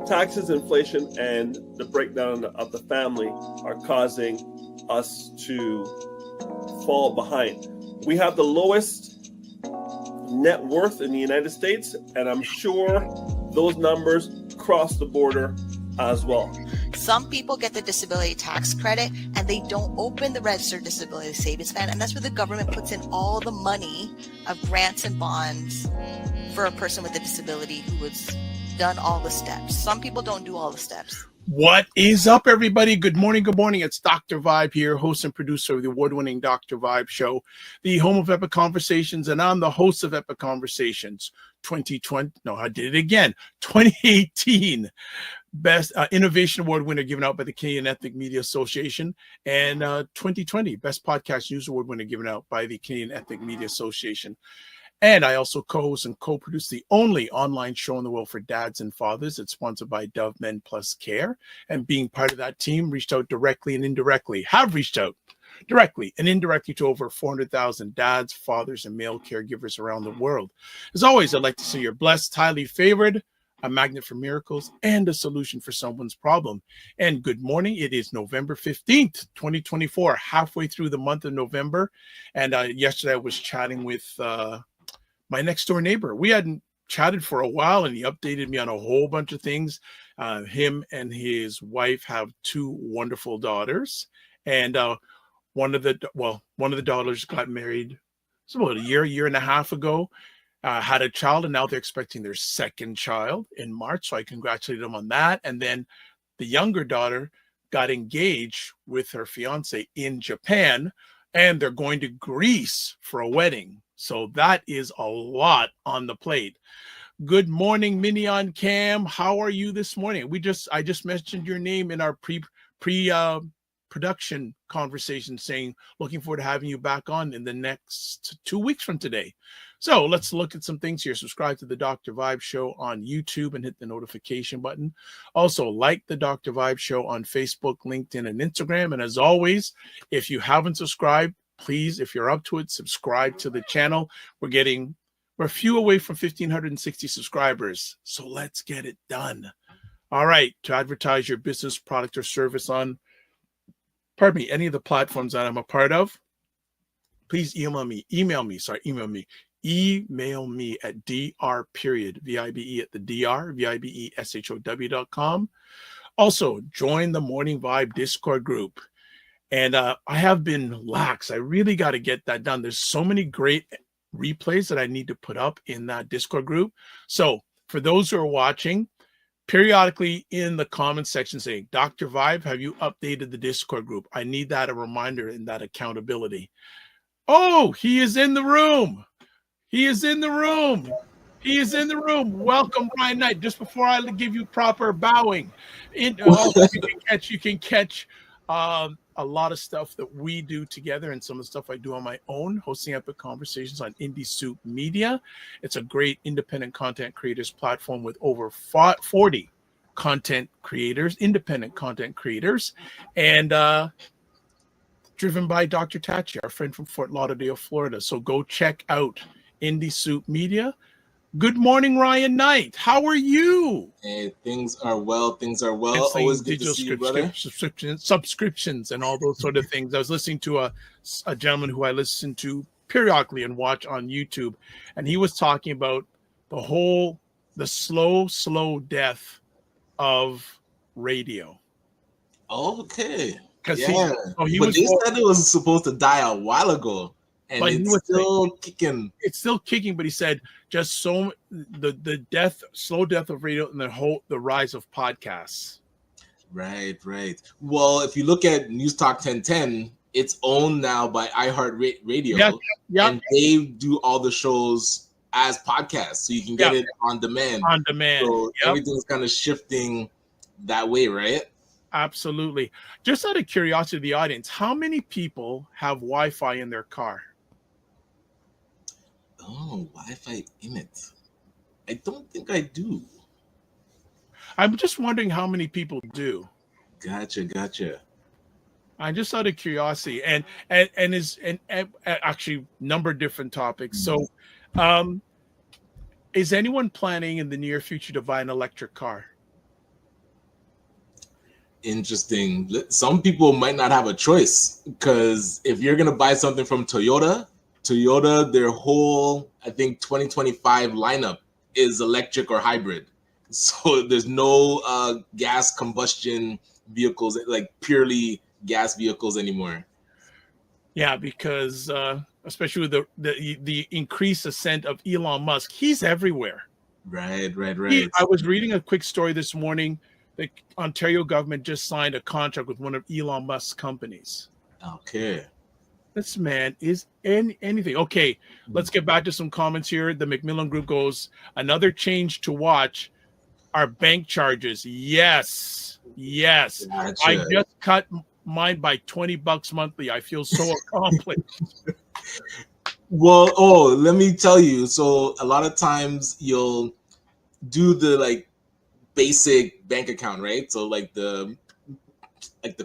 taxes, inflation, and the breakdown of the family are causing us to fall behind. We have the lowest net worth in the United States, and I'm sure those numbers cross the border as well. Some people get the disability tax credit and they don't open the registered disability savings plan, and that's where the government puts in all the money of grants and bonds for a person with a disability who has done all the steps. Some people don't do all the steps. What is up, everybody? Good morning. Good morning. It's Dr. Vibe here, host and producer of the award-winning Dr. Vibe Show, the home of Epic Conversations, and I'm the host of Epic Conversations 2020. No, I did it again. 2018 Best Innovation Award winner given out by the Canadian Ethnic Media Association, and 2020 Best Podcast News Award winner given out by the Canadian Ethnic Media Association. And I also co-host and co-produce the only online show in the world for dads and fathers. It's sponsored by Dove Men Plus Care. And being part of that team, reached out directly and indirectly, have reached out directly and indirectly to over 400,000 dads, fathers, and male caregivers around the world. As always, I'd like to say you're blessed, highly favored, a magnet for miracles, and a solution for someone's problem. And good morning. It is November 15th, 2024, halfway through the month of November. And yesterday I was chatting with my next door neighbor. We hadn't chatted for a while, and he updated me on a whole bunch of things. Him and his wife have two wonderful daughters, and one of the daughters got married about a year and a half ago, had a child, and now they're expecting their second child in March. So I congratulated them on that. And then the younger daughter got engaged with her fiance in Japan, and they're going to Greece for a wedding. So that is a lot on the plate. Good morning, Minion Cam. How are you this morning? I just mentioned your name in our production conversation, saying looking forward to having you back on in the next 2 weeks from today. So let's look at some things here. Subscribe to the Dr. Vibe Show on YouTube and hit the notification button. Also, like the Dr. Vibe Show on Facebook, LinkedIn, and Instagram. And as always, if you haven't subscribed, please, if you're up to it, subscribe to the channel. We're a few away from 1,560 subscribers. So let's get it done. All right. To advertise your business, product, or service on, any of the platforms that I'm a part of, please email me at dr.vibe@thedrshow.com. Also, join the Morning Vibe Discord group. And I have been lax. I really got to get that done. There's so many great replays that I need to put up in that Discord group. So for those who are watching, periodically in the comment section saying, Dr. Vibe, have you updated the Discord group? I need that a reminder and that accountability. Oh, he is in the room. He is in the room. He is in the room. Welcome, Ryan Knight. Just before I give you proper bowing, you can catch a lot of stuff that we do together and some of the stuff I do on my own, hosting Epic Conversations on Indie Soup Media. It's a great independent content creators platform with over 40 content creators, independent content creators, and driven by Dr. Tachi, our friend from Fort Lauderdale, Florida. So go check out Indie Soup Media. Good morning, Ryan Knight. How are you? Hey, things are well. Always good to see you, brother. Subscriptions and all those sort of things. I was listening to a gentleman who I listen to periodically and watch on YouTube, and he was talking about the slow death of radio. Okay. Because they said it was supposed to die a while ago. And but it's still kicking. It's still kicking, but he said just the slow death of radio and the rise of podcasts. Right. Well, if you look at News Talk 1010, it's owned now by iHeartRadio. Yeah. And they do all the shows as podcasts, so you can get it on demand. So everything's kind of shifting that way, right? Absolutely. Just out of curiosity of the audience, how many people have Wi-Fi in their car? Oh, Wi-Fi in it. I don't think I do. I'm just wondering how many people do. Gotcha. I just out of curiosity, and actually number of different topics. So, is anyone planning in the near future to buy an electric car? Interesting. Some people might not have a choice, because if you're gonna buy something from Toyota, their whole, I think, 2025 lineup is electric or hybrid. So there's no gas combustion vehicles, like purely gas vehicles anymore. Yeah, because especially with the increased ascent of Elon Musk, he's everywhere. Right. I was reading a quick story this morning. The Ontario government just signed a contract with one of Elon Musk's companies. Okay. This man is anything. Okay, let's get back to some comments here. The Macmillan Group goes, another change to watch are bank charges. Yes. Gotcha. I just cut mine by $20 monthly. I feel so accomplished. Well, let me tell you. So a lot of times you'll do the like basic bank account, right? So like the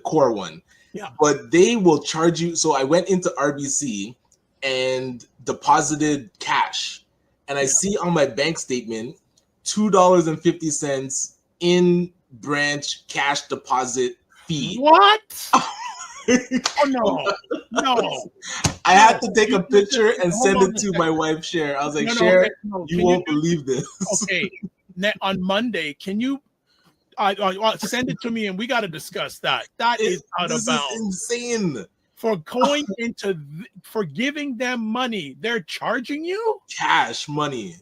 core one. Yeah. But they will charge you. So I went into RBC and deposited cash, and I see on my bank statement $2.50 in branch cash deposit fee. What? Oh no! I had to take a picture and send it to my wife, Cher. I was like, Cher, you won't believe this. Okay, on Monday, can you send it to me and we got to discuss that? That is out of bounds. This is insane. For going into for giving them money, they're charging you cash money,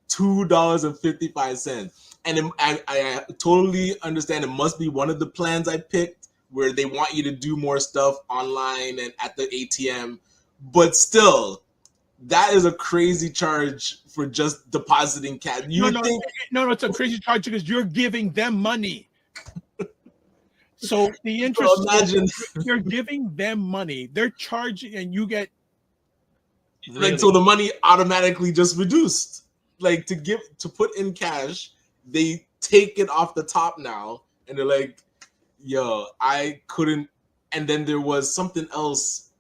$2.55, and I totally understand. It must be one of the plans I picked where they want you to do more stuff online and at the ATM, but still, that is a crazy charge for just depositing cash. No, it's a crazy charge because you're giving them money. So the interest, imagine you're giving them money, they're charging, and you get like, so the money automatically just reduced. Like to put in cash, they take it off the top now, and they're like, yo, I couldn't. And then there was something else.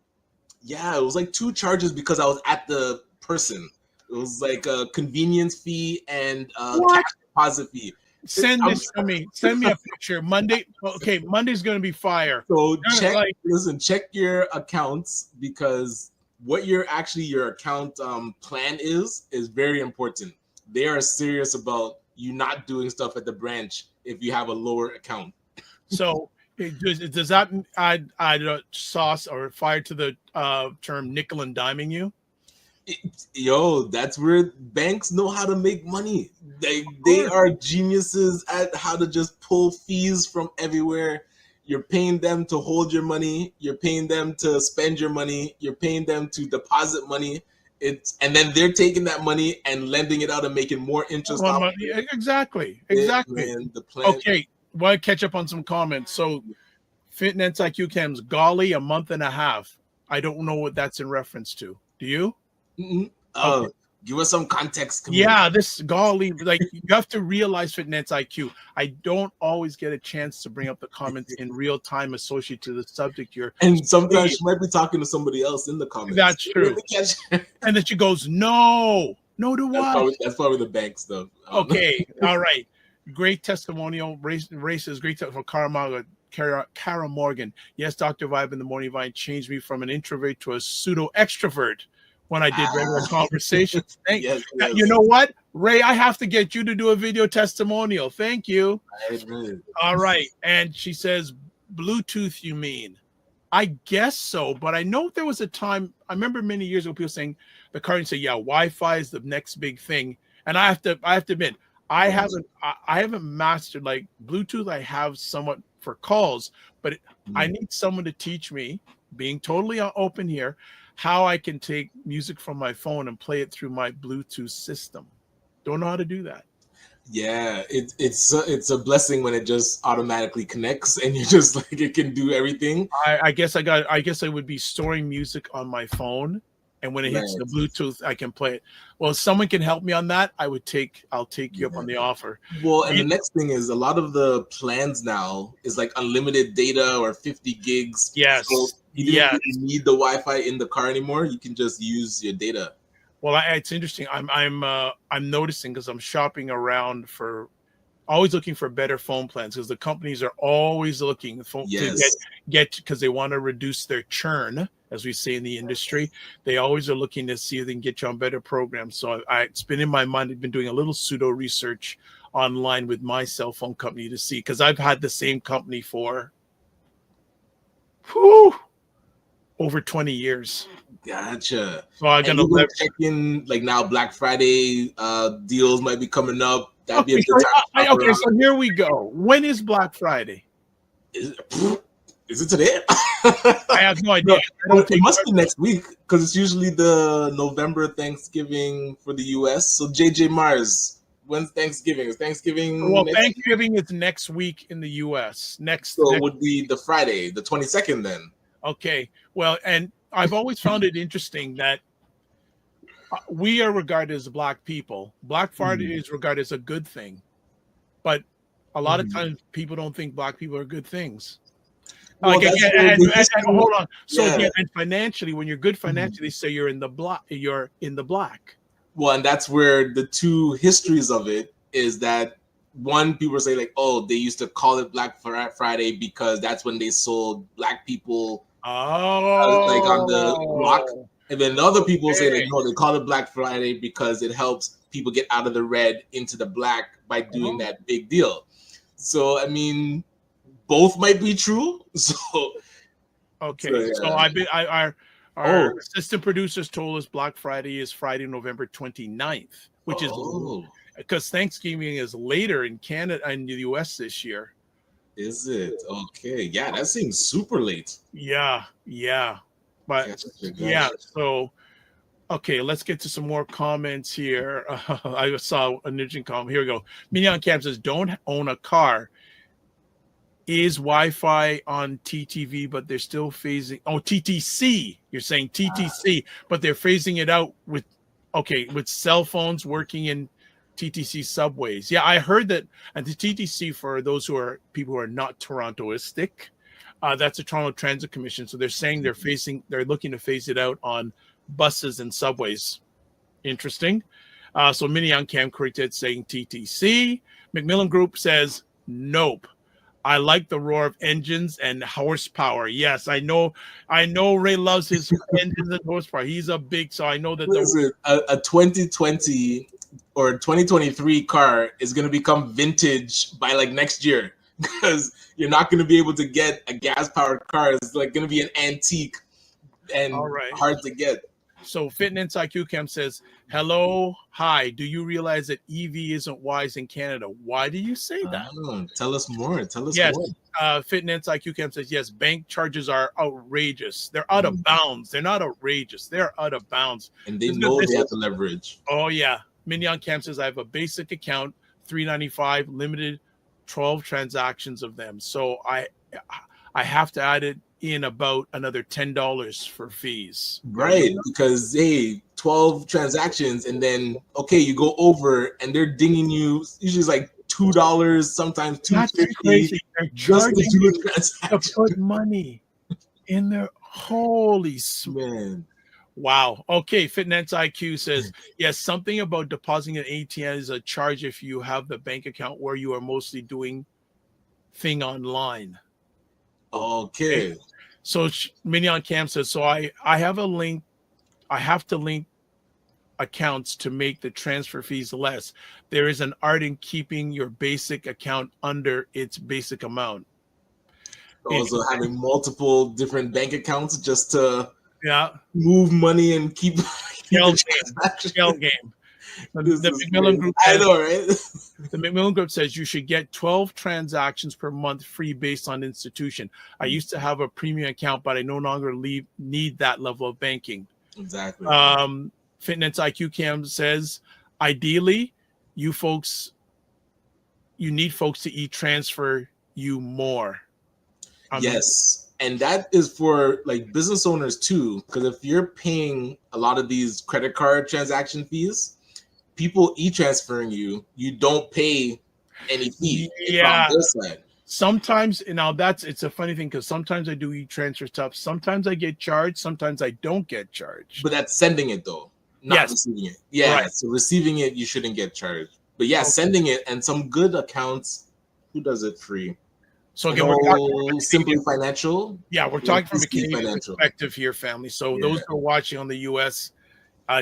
Yeah, it was like 2 charges because I was at the person. It was like a convenience fee and cash deposit fee. Send this to me. Send me a picture. Monday. Okay, Monday's going to be fire. So check your accounts, because what your account plan is very important. They are serious about you not doing stuff at the branch if you have a lower account. So does that add sauce or fire to the term nickel and diming you? That's where banks know how to make money. They are geniuses at how to just pull fees from everywhere. You're paying them to hold your money. You're paying them to spend your money. You're paying them to deposit money. And then they're taking that money and lending it out and making more interest off of it. Exactly. Man, the plan. Okay, want to catch up on some comments. So Fitness IQ Cam's golly, a month and a half. I don't know what that's in reference to. Do you? Okay. Give us some context. Yeah, this golly, like, you have to realize Fitness IQ. I don't always get a chance to bring up the comments in real time associated to the subject here. And sometimes she might be talking to somebody else in the comments. That's true. And then she goes, no to what? That's probably the bank stuff. Okay, all right. Great testimonial. Races, great for Cara Morgan. Yes, Dr. Vibe in the Morning Vine changed me from an introvert to a pseudo extrovert when I did regular conversations. Yes. You know what, Ray? I have to get you to do a video testimonial. Thank you. All right. And she says, Bluetooth, you mean? I guess so, but I know there was a time, I remember many years ago, people saying, the car and say, yeah, Wi-Fi is the next big thing. And I have to admit, I haven't mastered like Bluetooth. I have somewhat for calls, but I need someone to teach me, being totally open here, how I can take music from my phone and play it through my Bluetooth system. Don't know how to do that. Yeah, it's a blessing when it just automatically connects and you just like, it can do everything. I guess I would be storing music on my phone, and when it hits the Bluetooth, I can play it. Well, if someone can help me on that, I'll take you up on the offer. Well, and the next thing is a lot of the plans now is like unlimited data or 50 gigs. Yes. So you don't really need the Wi-Fi in the car anymore. You can just use your data. Well, it's interesting. I'm noticing, because I'm shopping around for always looking for better phone plans because the companies are always looking to get because they want to reduce their churn, as we say in the industry. They always are looking to see if they can get you on better programs. So it's been in my mind. I've been doing a little pseudo research online with my cell phone company to see, because I've had the same company for over 20 years. Gotcha. So I'm and gonna check in, like, now Black Friday deals might be coming up. That'd be a good time. Okay, so here we go. When is Black Friday? Is it today? I have no idea. It must be next week because it's usually the November Thanksgiving for the US. So JJ Mars, when's Thanksgiving? Is Thanksgiving? Well, Thanksgiving is next week in the US. So it would be the Friday, the 22nd then. Okay. Well, and I've always found it interesting that we are regarded as Black people. Black Friday is regarded as a good thing, but a lot of times people don't think Black people are good things. Well, hold on. So again, and financially, when you're good financially, they say you're in the black. You're in the black. Well, and that's where the two histories of it is that one, people say like, oh, they used to call it Black Friday because that's when they sold Black people like on the block. And then other people say like, no, they call it Black Friday because it helps people get out of the red into the black by doing that big deal. So, I mean, both might be true. So, our assistant producers told us Black Friday is Friday, November 29th, which is because Thanksgiving is later in Canada and the US this year. Is it? Okay. Yeah, that seems super late. Yeah. But so okay, let's get to some more comments here. I saw an interesting comment. Here we go. Mignon Camp says, don't own a car. Is Wi-Fi on TTV, but they're still phasing. Oh, TTC. You're saying TTC, but they're phasing it out with cell phones working in TTC subways. Yeah, I heard that. And the TTC, for those people who are not Torontoistic, that's the Toronto Transit Commission. So they're saying they're looking to phase it out on buses and subways. Interesting. So Mignon Cam corrected saying TTC. Macmillan Group says nope. I like the roar of engines and horsepower. Yes, I know Ray loves his engines and horsepower. He's a big, so I know that a 2020 or 2023 car is going to become vintage by like next year, because you're not going to be able to get a gas powered car. It's like going to be an antique and hard to get. So Fitness IQ Cam says, hello, hi. Do you realize that EV isn't wise in Canada? Why do you say that? Tell us more. Yes. Fitness IQ Cam says, yes, bank charges are outrageous. They're out of bounds. They're not outrageous. They're out of bounds. And they know they have to leverage. Oh, yeah. Mignon Cam says, I have a basic account, $3.95, limited 12 transactions of them. So I have to add it in about another $10 for fees. Right, because 12 transactions, and then you go over and they're dinging you. Usually it's like $2, sometimes $2.50. They're charging you to put money in there. Holy man. Wow. Okay. Fitness IQ says, yes, something about depositing an ATM is a charge if you have the bank account where you are mostly doing thing online. Okay. So Mignon Cam says, so I have a link. I have to link accounts to make the transfer fees less. There is an art in keeping your basic account under its basic amount. Also having multiple different bank accounts just to move money and keep shell game. The Macmillan Group says, I know, right? The Macmillan Group says you should get 12 transactions per month free based on institution. I used to have a premium account, but I no longer need that level of banking. Exactly. Fitness IQ Cam says, ideally, you need folks to e-transfer you more. Yes. And that is for like business owners too, because if you're paying a lot of these credit card transaction fees, people e-transferring you don't pay any fee from their side. Sometimes, it's a funny thing because sometimes I do e-transfer stuff. Sometimes I get charged. Sometimes I don't get charged. But that's sending it though, not receiving it. Yeah. Right. So receiving it, you shouldn't get charged. But yeah, Okay. sending it, and some good accounts. Who does it free? So again, we're talking from a Simply Canadian, Financial. yeah, we're talking from a Simply Canadian Financial. perspective here, family. So those who are watching on the US,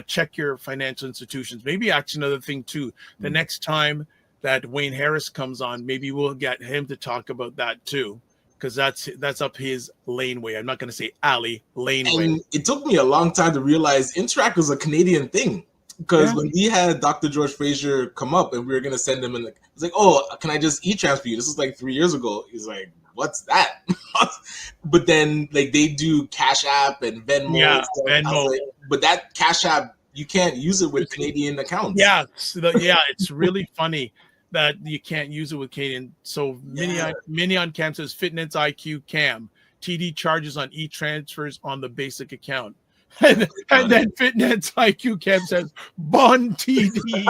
check your financial institutions. Maybe actually another thing too, the next time that Wayne Harris comes on, maybe we'll get him to talk about that too, because that's up his laneway. I'm not going to say alley, laneway. And it took me a long time to realize Interact was a Canadian thing. Because when we had Dr. George Frazier come up and we were going to send him, and it was like, oh, can I just e-transfer you? This is like 3 years ago. He's like, what's that? But then like they do Cash App and Venmo. Yeah, and stuff. Venmo. Like, but that Cash App, you can't use it with Canadian accounts. Yeah, it's really funny that you can't use it with Canadian. So Mini on Cam says Fitness IQ Cam. TD charges on e-transfers on the basic account. And then Fitness IQ Cam says Bond TD.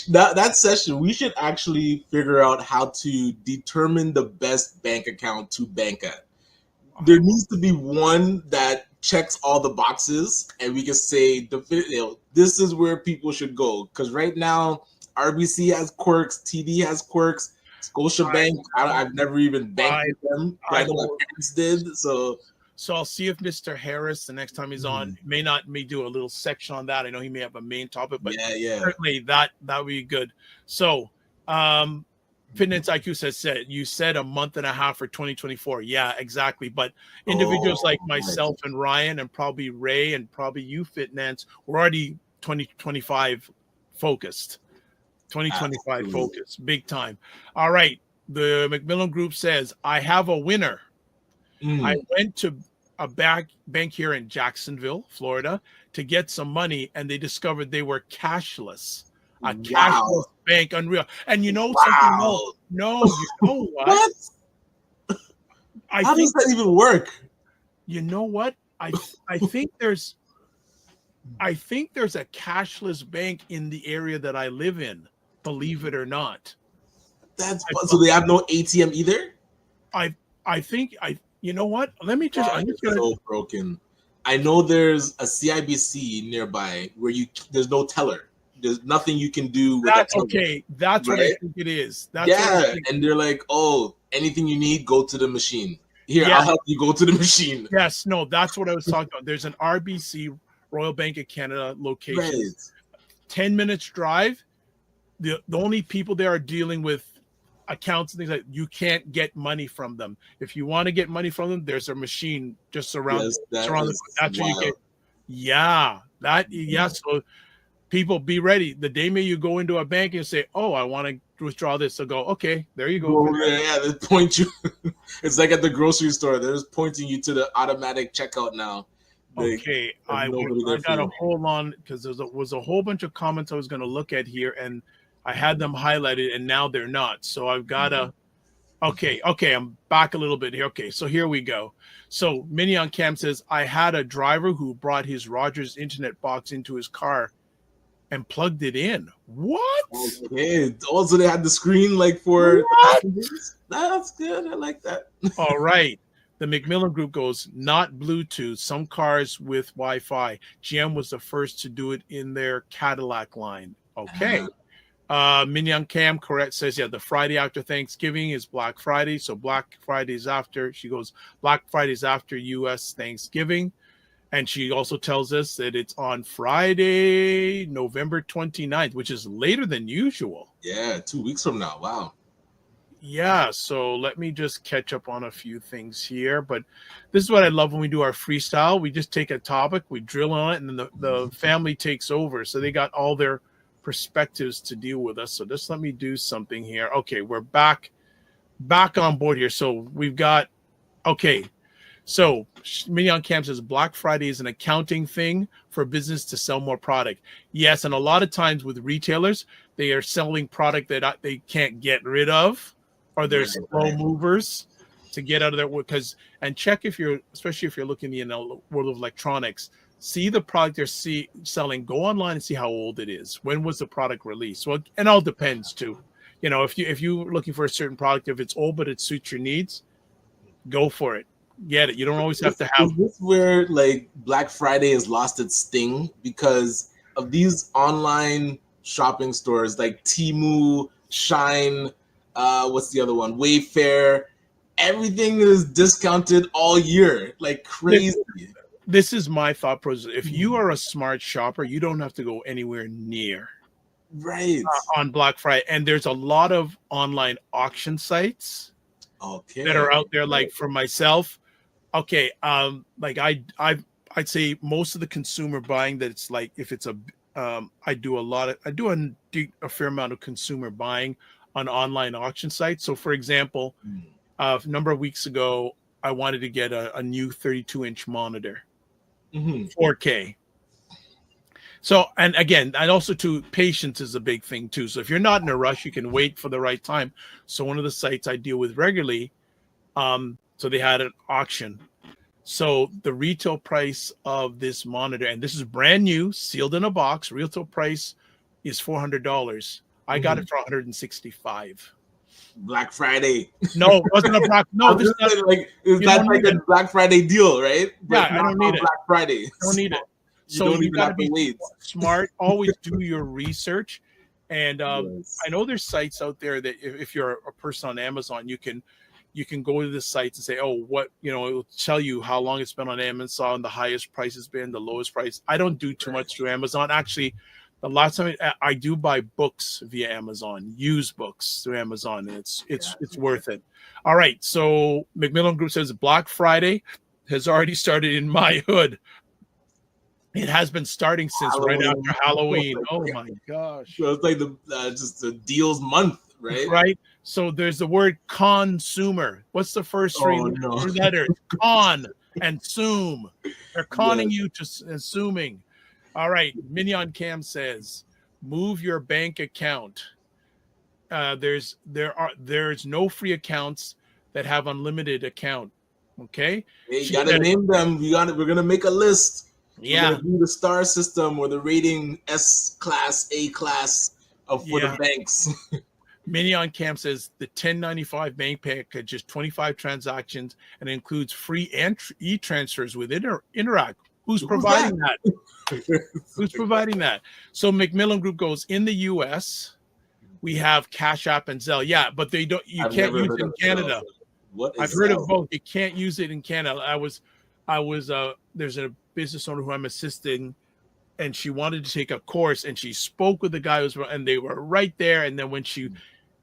That session, we should actually figure out how to determine the best bank account to bank at. There needs to be one that checks all the boxes, and we can say this is where people should go. Because right now, RBC has quirks, TD has quirks, Scotiabank. I've never even banked with them. I know my parents did. So I'll see if Mr. Harris, the next time he's on, may do a little section on that. I know he may have a main topic, but certainly that would be good. So Fitness IQ said you said a month and a half for 2024. Yeah, exactly. But individuals like myself and Ryan and probably Ray and probably you, Fitness, we're already 2025 focused. 2025 focus, big time. All right. The Macmillan Group says, I have a winner. I went to a bank here in Jacksonville, Florida, to get some money, and they discovered they were cashless. A cashless bank, unreal. And you know something else? No, you know what? How does that even work? You know what? I think there's a cashless bank in the area that I live in. Believe it or not. So they have no ATM either? I think you know what? Let me just. So broken. I know there's a CIBC nearby where there's no teller. There's nothing you can do with that's okay. That's right? What I think it is. That's and they're like, oh, anything you need, go to the machine. Here, I'll help you go to the machine. Yes, no, that's what I was talking about. There's an RBC, Royal Bank of Canada location. Right. 10 minutes drive. The only people there are dealing with accounts and things like that. You can't get money from them. If you want to get money from them, there's a machine just around. That's where you get. Yeah, So people, be ready. The day may you go into a bank and say, "Oh, I want to withdraw this." So go, okay, there you go. They point you. It's like at the grocery store. They're just pointing you to the automatic checkout now. Okay, I got to hold on because there was a whole bunch of comments I was going to look at here, and I had them highlighted, and now they're not. So I've got to. Okay, I'm back a little bit here. Okay, so here we go. So Mini on Cam says, I had a driver who brought his Rogers internet box into his car and plugged it in. What? Okay. Also, they had the screen like for passengers. That's good. I like that. All right. The Macmillan Group goes, not Bluetooth. Some cars with Wi-Fi. GM was the first to do it in their Cadillac line. Okay. Mignon Cam correct says, the Friday after Thanksgiving is Black Friday. So Black Friday's after. She goes, Black Friday's after U.S. Thanksgiving. And she also tells us that it's on Friday, November 29th, which is later than usual. Yeah, 2 weeks from now. Wow. Yeah, so let me just catch up on a few things here. But this is what I love when we do our freestyle. We just take a topic, we drill on it, and then the family takes over. So they got all their perspectives to deal with us. So just let me do something here. Okay, we're back on board here. So we've got, okay. So Mignon Cam says Black Friday is an accounting thing for business to sell more product. Yes, and a lot of times with retailers, they are selling product that they can't get rid of, or they're slow movers to get out of there. And check especially if you're looking in the world of electronics, see the product they're selling, go online and see how old it is. When was the product released? Well, it all depends too. If you're looking for a certain product, if it's old but it suits your needs, go for it. Get it. You don't always have to have. Is this where like Black Friday has lost its sting? Because of these online shopping stores like Temu, Shine, what's the other one? Wayfair. Everything is discounted all year, like crazy. This is my thought process. If you are a smart shopper, you don't have to go anywhere near on Black Friday. And there's a lot of online auction sites that are out there. Like for myself, like I'd say most of the consumer buying that it's like if it's I do a fair amount of consumer buying on online auction sites. So for example, a number of weeks ago, I wanted to get a new 32-inch monitor. 4K. So, and again, and also too, patience is a big thing too. So if you're not in a rush, you can wait for the right time. So one of the sites I deal with regularly, so they had an auction. So the retail price of this monitor, and this is brand new, sealed in a box, retail price is $400. I got it for $165. Black Friday. No, it wasn't a Black. No, this is not, like a Black Friday deal, right? Yeah, I don't need it. Black Friday. I don't need it. You don't even have to wait. Smart. Always do your research. And I know there's sites out there that if you're a person on Amazon, you can go to the sites and say, oh, what, it will tell you how long it's been on Amazon, the highest price has been, the lowest price. I don't do too much through Amazon. Actually, the last time I do buy books via Amazon, used books through Amazon, and it's worth it. All right, so Macmillan Group says Black Friday has already started in my hood. It has been starting since right after Halloween. Oh my gosh! So it's like just the deals month, right? Right. So there's the word consumer. What's the first three letters? Con and sum. They're conning you to assuming. All right, Mignon Cam says, move your bank account. There's no free accounts that have unlimited account. Okay, hey, you gotta name them. We're gonna make a list. Yeah, we're gonna do the star system or the rating S class, A class for the banks. Mignon Cam says the 1095 bank package is 25 transactions and includes free e-transfers with Interact. Who's providing that? Who's providing that? So Macmillan Group goes, in the US, we have Cash App and Zelle. Yeah, but you can't use it in Canada. I've heard of both. You can't use it in Canada. There's a business owner who I'm assisting, and she wanted to take a course, and she spoke with the guy and they were right there. And then when she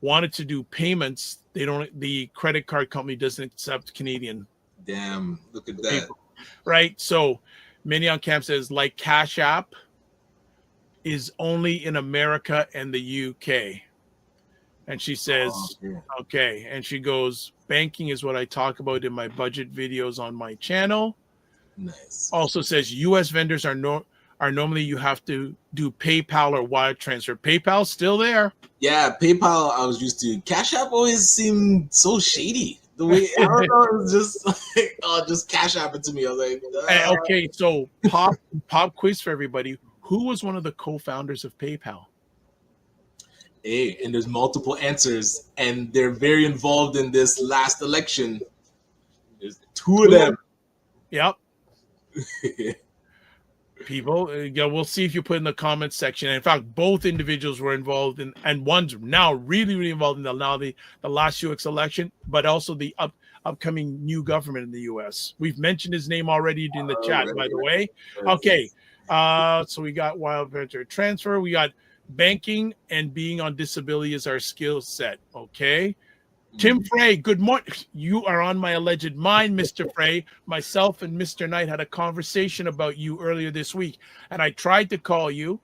wanted to do payments, the credit card company doesn't accept Canadian. Damn, look at that. People, right? So Mignon Camp says, like Cash App is only in America and the UK. And she says, okay. And she goes, banking is what I talk about in my budget videos on my channel. Nice. Also says US vendors are normally you have to do PayPal or wire transfer. PayPal's still there. Yeah, PayPal I was used to. Cash App always seemed so shady. The way I don't know, it was just like, just Cash App it to me. I was like, okay, so pop quiz for everybody. Who was one of the co-founders of PayPal? Hey, and there's multiple answers, and they're very involved in this last election. There's two of them. Yep. People, we'll see if you put in the comments section. And in fact, both individuals were involved in, and one's now really, really involved in the last UX election, but also the upcoming new government in the U.S. We've mentioned his name already in the chat, by the way. Okay, so we got wild venture transfer. We got banking and being on disability is our skill set. Okay. Tim Frey, good morning. You are on my alleged mind, Mr. Frey. Myself and Mr. Knight had a conversation about you earlier this week, and I tried to call you.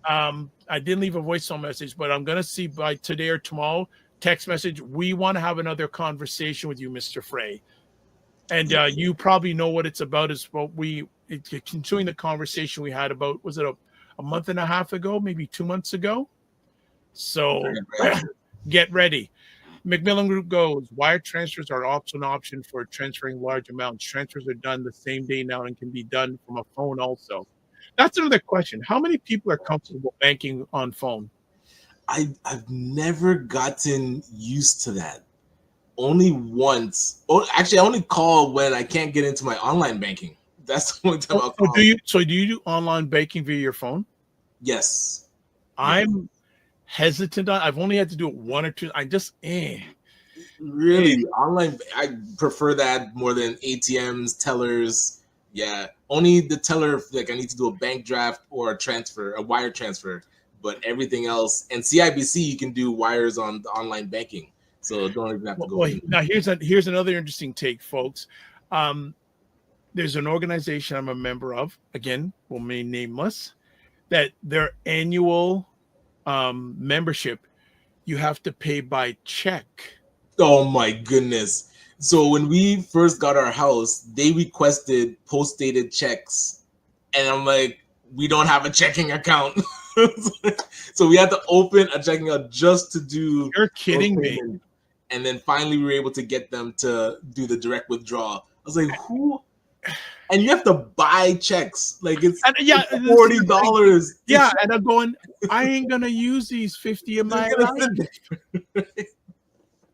I didn't leave a voicemail message, but I'm going to see by today or tomorrow, text message. We want to have another conversation with you, Mr. Frey. And you probably know what it's about. It's continuing the conversation we had about, was it a month and a half ago, maybe 2 months ago? So get ready. Macmillan Group goes, wire transfers are also an option for transferring large amounts. Transfers are done the same day now and can be done from a phone also. That's another question. How many people are comfortable banking on phone? I've never gotten used to that. Only once. Oh, actually, I only call when I can't get into my online banking. That's the only time I'll call. Do you do online banking via your phone? Yes. I'm hesitant on. I've only had to do it one or two. I just Really, online. I prefer that more than ATMs, tellers. Yeah, only the teller. Like I need to do a bank draft or a transfer, a wire transfer. But everything else, and CIBC, you can do wires on the online banking, so don't even have to go in. Now here's another interesting take, folks. There's an organization I'm a member of. Again, we'll remain nameless. That their annual membership, you have to pay by check. Oh my goodness! So when we first got our house, they requested post-dated checks, and I'm like, we don't have a checking account. So we had to open a checking account just to do. You're kidding me. And then finally we were able to get them to do the direct withdrawal. I was like, who? And you have to buy checks. Like it's $40. Yeah, and I'm going, I ain't gonna use these 50 of my life.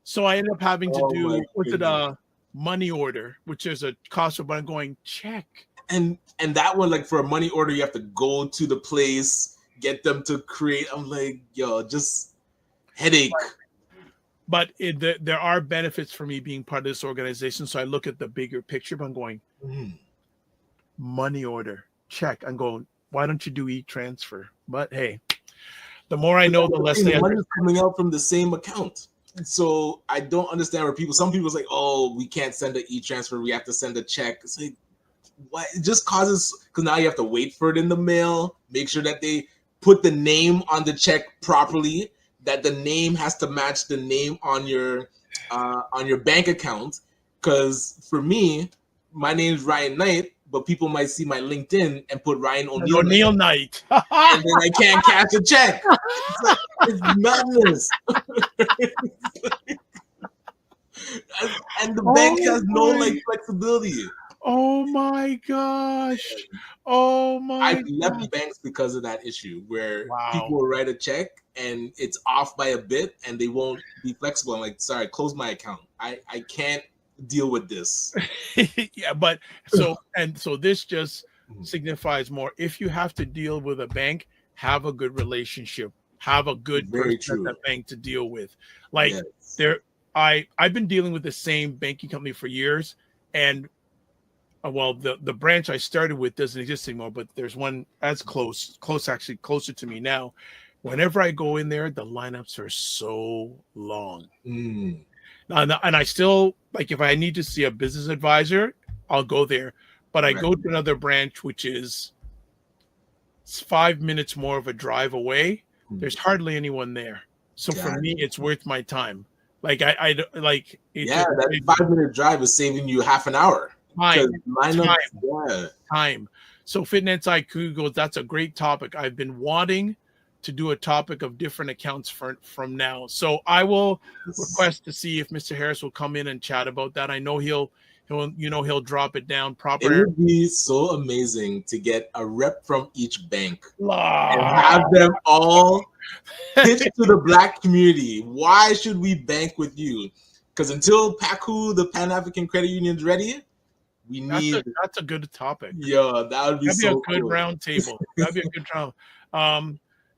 So I ended up having to do a money order, which is a cost, but I'm going check. And that one, like for a money order, you have to go to the place, get them to create. I'm like, yo, just headache. But there are benefits for me being part of this organization. So I look at the bigger picture, but I'm going, money order, check. I'm going, why don't you do e-transfer? But hey, the more I know, the less they money is coming out from the same account. So I don't understand where some people say, oh, we can't send an e-transfer. We have to send a check. It's like, what? It just causes, because now you have to wait for it in the mail, make sure that they put the name on the check properly, that the name has to match the name on your bank account. Because for me, my name is Ryan Knight, but people might see my LinkedIn and put Ryan Oneil Knight. And then I can't cash a check. It's madness. And the bank has no flexibility. Oh my gosh. Oh my I've left banks because of that issue where people will write a check and it's off by a bit and they won't be flexible. I'm like, sorry, close my account. I can't deal with this. Yeah, but so this just signifies more. If you have to deal with a bank, have a good relationship, have a good person at that bank to deal with. Like I've been dealing with the same banking company for years, and the branch I started with doesn't exist anymore, but there's one as actually closer to me now. Whenever I go in there, the lineups are so long. And I still, like, if I need to see a business advisor, I'll go there. But I go to another branch, which is 5 minutes more of a drive away. There's hardly anyone there. So for me, it's worth my time. Like that 5-minute drive is saving you half an hour. Time. So Fitness IQ goes, that's a great topic. I've been wanting to do a topic of different accounts from now. So I will request to see if Mr. Harris will come in and chat about that. I know he'll drop it down proper. It would be so amazing to get a rep from each bank and have them all pitch to the Black community. Why should we bank with you? Because until PACU, the Pan-African Credit Union, is ready, we need. That's a good topic. Yeah, that'd be a good round table. That'd be a good round.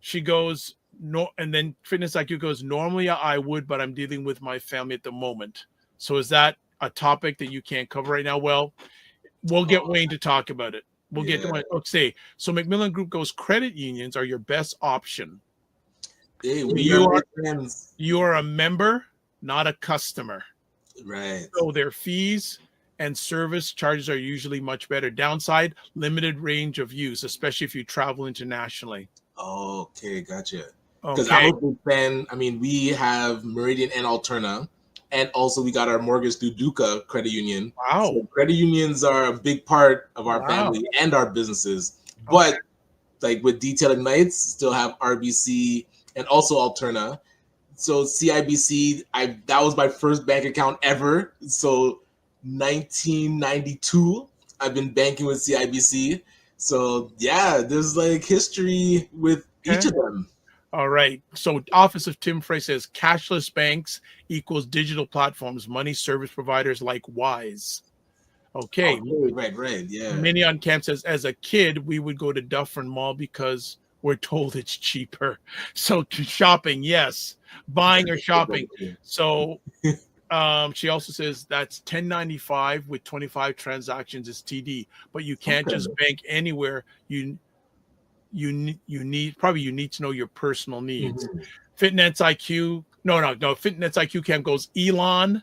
She goes, no, and then Fitness IQ goes, normally I would, but I'm dealing with my family at the moment. So is that a topic that you can't cover right now? Well, we'll get Wayne to talk about it. We'll get to Wayne. Okay. So Macmillan Group goes, credit unions are your best option. Hey, you are a member, not a customer. Right. So their fees and service charges are usually much better. Downside, limited range of use, especially if you travel internationally. Okay, gotcha. Because I'm a big fan. I mean, we have Meridian and Alterna, and also we got our mortgage through Duca Credit Union. Wow. So credit unions are a big part of our family and our businesses. But like with Detail Ignites, still have RBC and also Alterna. So CIBC, that was my first bank account ever. So 1992, I've been banking with CIBC. So yeah, there's like history with each of them. All right. So Office of Tim Frey says cashless banks equals digital platforms, money service providers like Wise. Okay. Right. Yeah. Mini on Camp says, as a kid, we would go to Dufferin Mall because we're told it's cheaper. So shopping, yes, buying or shopping. So she also says that's 1095 with 25 transactions is TD, but you can't just bank anywhere. You need to know your personal needs. Fitness IQ, no. Fitness IQ camp goes Elon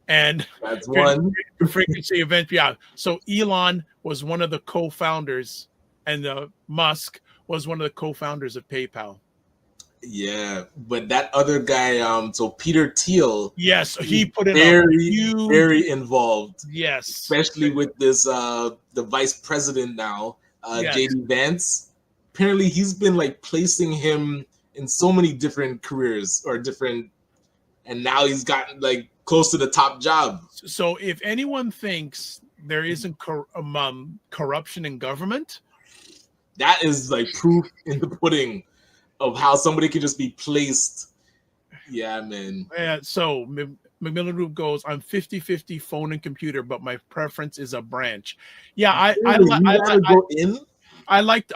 and that's one frequency event. Yeah. So Elon was one of the co-founders, and Musk was one of the co-founders of PayPal. Yeah, but that other guy, so Peter Thiel, yes, he put in very involved. Yes, especially with this the vice president now, yes. JD Vance. Apparently, he's been like placing him in so many different careers and now he's gotten like close to the top job. So, if anyone thinks there isn't corruption in government, that is like proof in the pudding of how somebody can just be placed. Yeah, man. Yeah, so Macmillan Group goes, I'm 50-50 phone and computer, but my preference is a branch. Yeah, I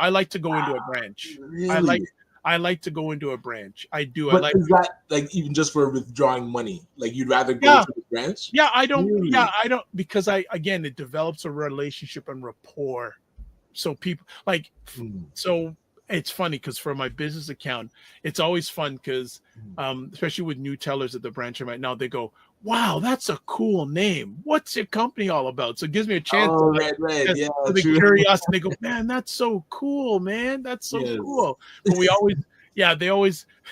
like to go into a branch. Really? I like to go into a branch. I do. But is that like even just for withdrawing money? Like you'd rather go to the branch? Yeah, I don't. Really? Yeah, I don't, because it develops a relationship and rapport. So people so it's funny because for my business account, it's always fun because especially with new tellers at the branch right now, they go, wow, that's a cool name. What's your company all about? So it gives me a chance to be curious. And they go, man, that's so cool, man. That's so cool. But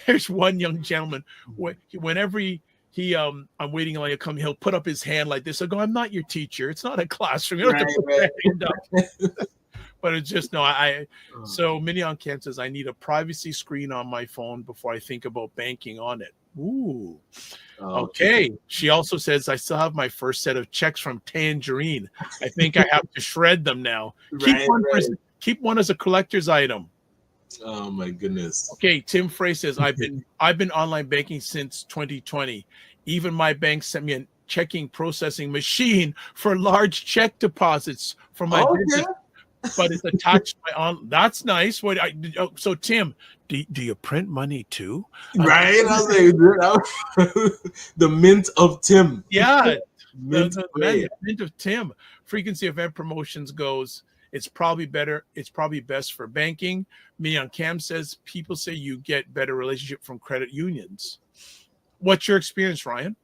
there's one young gentleman, whenever I'm waiting like he'll put up his hand like this. I go, I'm not your teacher. It's not a classroom. You don't have to put your hand up. But it's just so Mignon Camp says I need a privacy screen on my phone before I think about banking on it. Ooh. Okay. She also says I still have my first set of checks from Tangerine. I think I have to shred them now. Keep one as a collector's item. Oh my goodness. Okay, Tim Frey says I've been online banking since 2020. Even my bank sent me a checking processing machine for large check deposits for my business. But it's attached to my that's nice. So Tim, do you print money too? Right? I was like, the mint of Tim. Yeah. The mint of Tim. Frequency event promotions goes, it's probably best for banking. Mignon Cam says people say you get better relationship from credit unions. What's your experience, Ryan?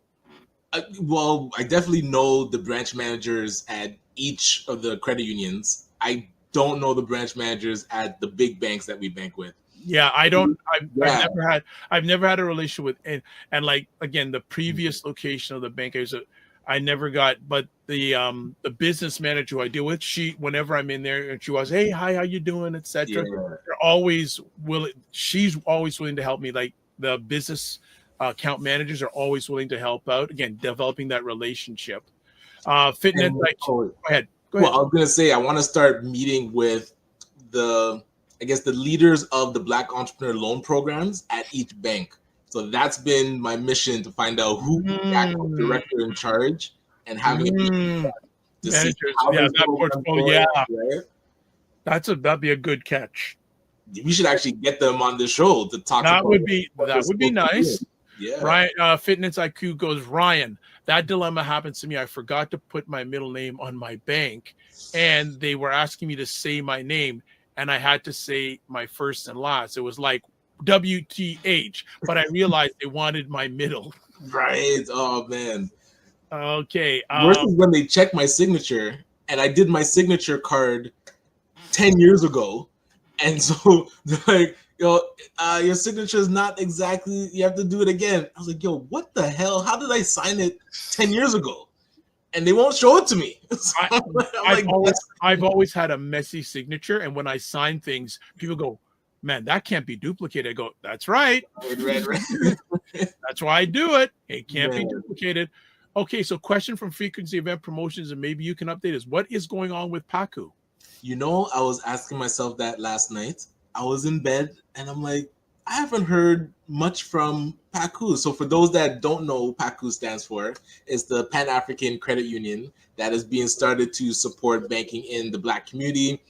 Well, I definitely know the branch managers at each of the credit unions. I don't know the branch managers at the big banks that we bank with. Yeah, I don't. I've never had a relationship with, and like again, the previous location of the bank I never got. But the business manager who I deal with, whenever I'm in there, and she was, hey, hi, how you doing, etc. They're always willing. She's always willing to help me. Like the business account managers are always willing to help out. Again, developing that relationship. Fitness. Go ahead. Well, I was going to say, I want to start meeting with the leaders of the Black Entrepreneur Loan Programs at each bank. So that's been my mission, to find out who the actual director in charge and having to see how that portfolio. Right? That'd be a good catch. We should actually get them on the show to talk about that would be nice. Yeah. Right. Fitness IQ goes, Ryan, that dilemma happens to me. I forgot to put my middle name on my bank, and they were asking me to say my name, and I had to say my first and last. It was like WTH, but I realized they wanted my middle. Right. Oh man. Okay. Worse is when they check my signature, and I did my signature card 10 years ago, and so they're like, your signature is not exactly, you have to do it again. I was like, yo, what the hell? How did I sign it 10 years ago? And they won't show it to me. I've always had a messy signature, and when I sign things, people go, man, that can't be duplicated. I go, that's right. Right. That's why I do it. It can't be duplicated. Okay, so question from Frequency Event Promotions, and maybe you can update us. What is going on with Paku? I was asking myself that last night. I was in bed and I'm like, I haven't heard much from Paku. So for those that don't know what Paku stands for, it's the Pan-African Credit Union that is being started to support banking in the Black community.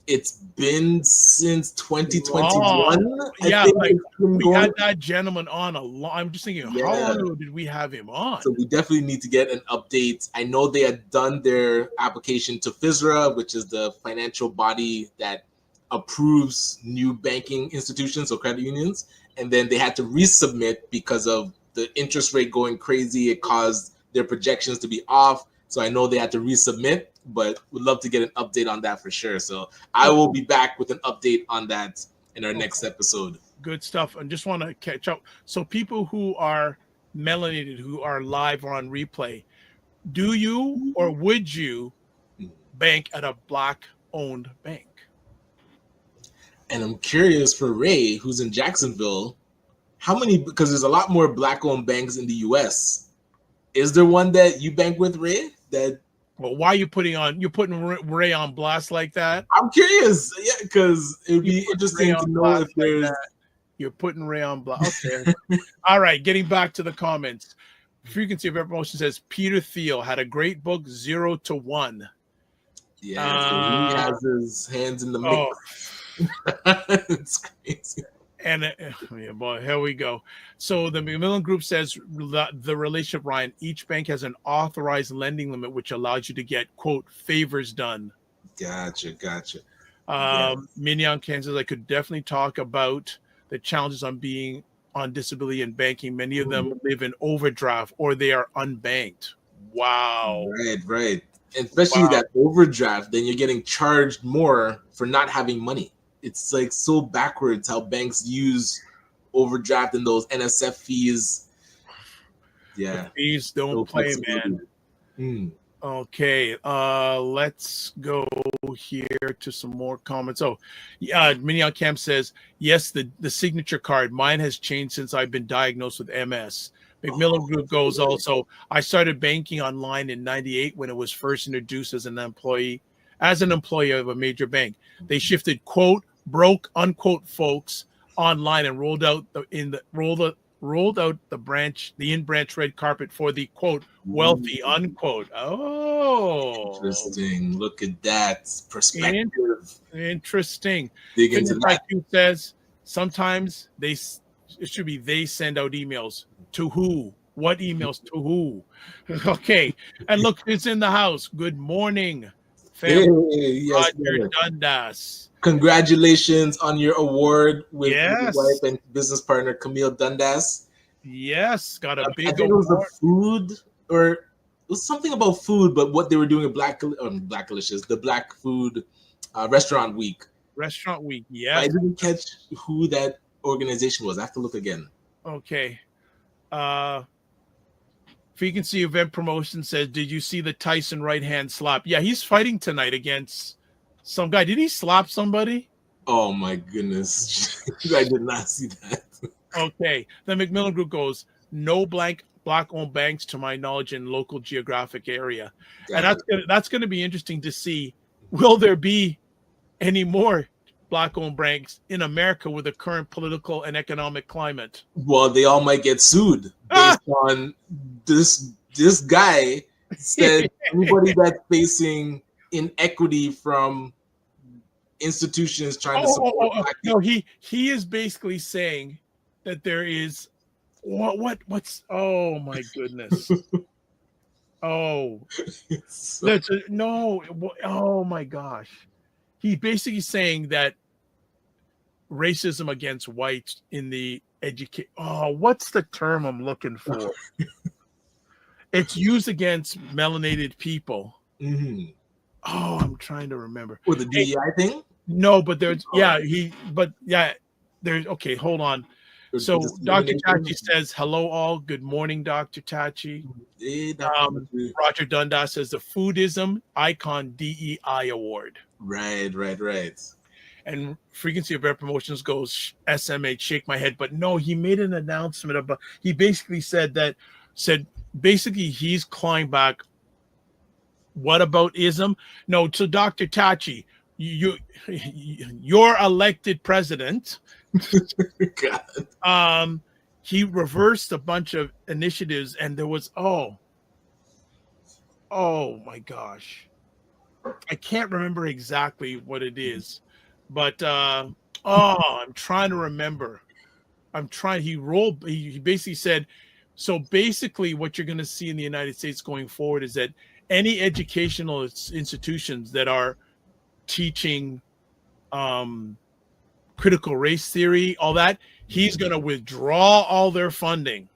It's been since 2021. Yeah, think like it's been we going. had that gentleman on a long. I'm just thinking, how Yeah. long ago did we have him on? So we definitely need to get an update. I know they had done their application to FISRA, which is the financial body that approves new banking institutions or credit unions, and then they had to resubmit because of the interest rate going crazy. It caused their projections to be off. So I know they had to resubmit, but would love to get an update on that for sure. So I will be back with an update on that in our next episode. Good stuff. And just want to catch up. So people who are melanated, who are live or on replay, do you or would you bank at a black-owned bank? And I'm curious for Ray, who's in Jacksonville, how many, because there's a lot more black-owned banks in the U.S. Is there one that you bank with, Ray? Well, why are you putting Ray on blast like that? I'm curious, yeah, because it'd be interesting to know if there's. Like you're putting Ray on blast. Okay. All right, getting back to the comments. Frequency of Air Promotion says Peter Thiel had a great book, 0 to 1. Yeah, so he has his hands in the mix. It's crazy. And yeah, boy, here we go. So the Macmillan Group says the relationship, Ryan, each bank has an authorized lending limit, which allows you to get, quote, favors done. Gotcha. Mignon Kansas, I could definitely talk about the challenges on being on disability and banking. Many of them live in overdraft or they are unbanked. Wow. Right. And especially that overdraft, then you're getting charged more for not having money. It's like so backwards how banks use overdraft and those NSF fees. Yeah. The fees don't play, man. Okay, let's go here to some more comments. Oh, yeah, Mignon Camp says, yes, the signature card, mine has changed since I've been diagnosed with MS. Macmillan Group goes also, I started banking online in 98 when it was first introduced as an employee of a major bank. They shifted, quote, broke, unquote, folks online and rolled out the in-branch red carpet for the, quote, wealthy, unquote. Oh, interesting. Look at that perspective. Interesting. Dig into that. Says sometimes they send out emails to who? What emails to who? Okay. And look, it's in the house. Good morning, family. Yes, Roger Dundas. Congratulations on your award with your wife and business partner Camille Dundas. Yes, got a big. I think it was a food, or it was something about food, but what they were doing at Blackalicious, the Black Food Restaurant Week. Restaurant Week, yeah. I didn't catch who that organization was. I have to look again. Okay. Frequency Event Promotion says, did you see the Tyson right hand slap? Yeah, he's fighting tonight against some guy. Did he slap somebody? Oh my goodness. I did not see that. Okay. The Macmillan Group goes, no black-owned banks to my knowledge in local geographic area. And that's going to be interesting to see. Will there be any more black-owned banks in America with the current political and economic climate? Well, they all might get sued based on this guy said anybody that's facing inequity from institutions trying to support black people. No, he is basically saying that there is what's oh my goodness. Oh my gosh. He's basically saying that racism against whites in the what's the term I'm looking for? It's used against melanated people. Mm-hmm. Oh, I'm trying to remember. With the DEI thing? No, but there's there's okay, hold on. So Dr. Tachi says, hello all. Good morning, Dr. Tachi. Roger Dundas says the Foodism Icon DEI Award. Right. And Frequency of Air Promotions goes SMH, shake my head. But no, he made an announcement about, he basically said basically he's clawing back. What about ism? No, so Dr. Tachi, your elected president, he reversed a bunch of initiatives, and there was oh my gosh, I can't remember exactly what it is, but I'm trying to remember. He basically said, so basically what you're going to see in the United States going forward is that any educational institutions that are teaching critical race theory, all that, he's going to withdraw all their funding.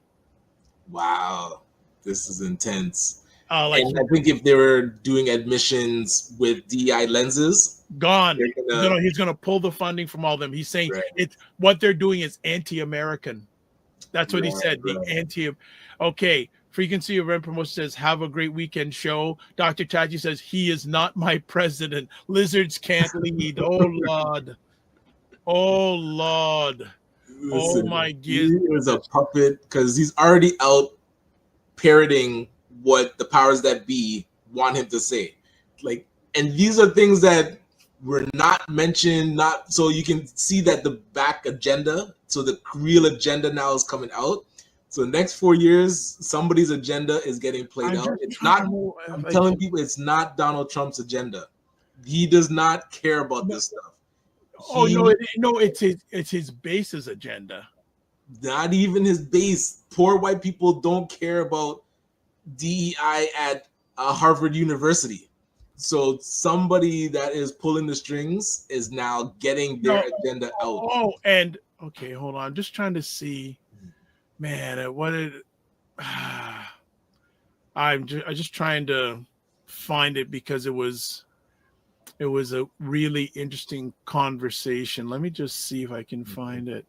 Wow, this is intense. Like And I think if they were doing admissions with DEI lenses, gone. Gonna, He's gonna pull the funding from all of them. He's saying right. it's what they're doing is anti-American. That's what he said. Right. The anti. Okay. Frequency of Rent Promotion says, have a great weekend show. Dr. Taji says, he is not my president. Lizards can't lead. Oh, Lord. Oh, Lord. Listen, oh, my he goodness. is a puppet because he's already out parroting what the powers that be want him to say. Like, and these are things that were not mentioned, not so you can see that the back agenda, so the real agenda now is coming out. So next 4 years, somebody's agenda is getting played out. It's not, I'm telling people, it's not Donald Trump's agenda. He does not care about this stuff. It's his base's agenda. Not even his base. Poor white people don't care about DEI at Harvard University. So somebody that is pulling the strings is now getting their agenda out. Oh, and okay, hold on. I'm just trying to see. Man, I'm just trying to find it because it was a really interesting conversation. Let me just see if I can find it.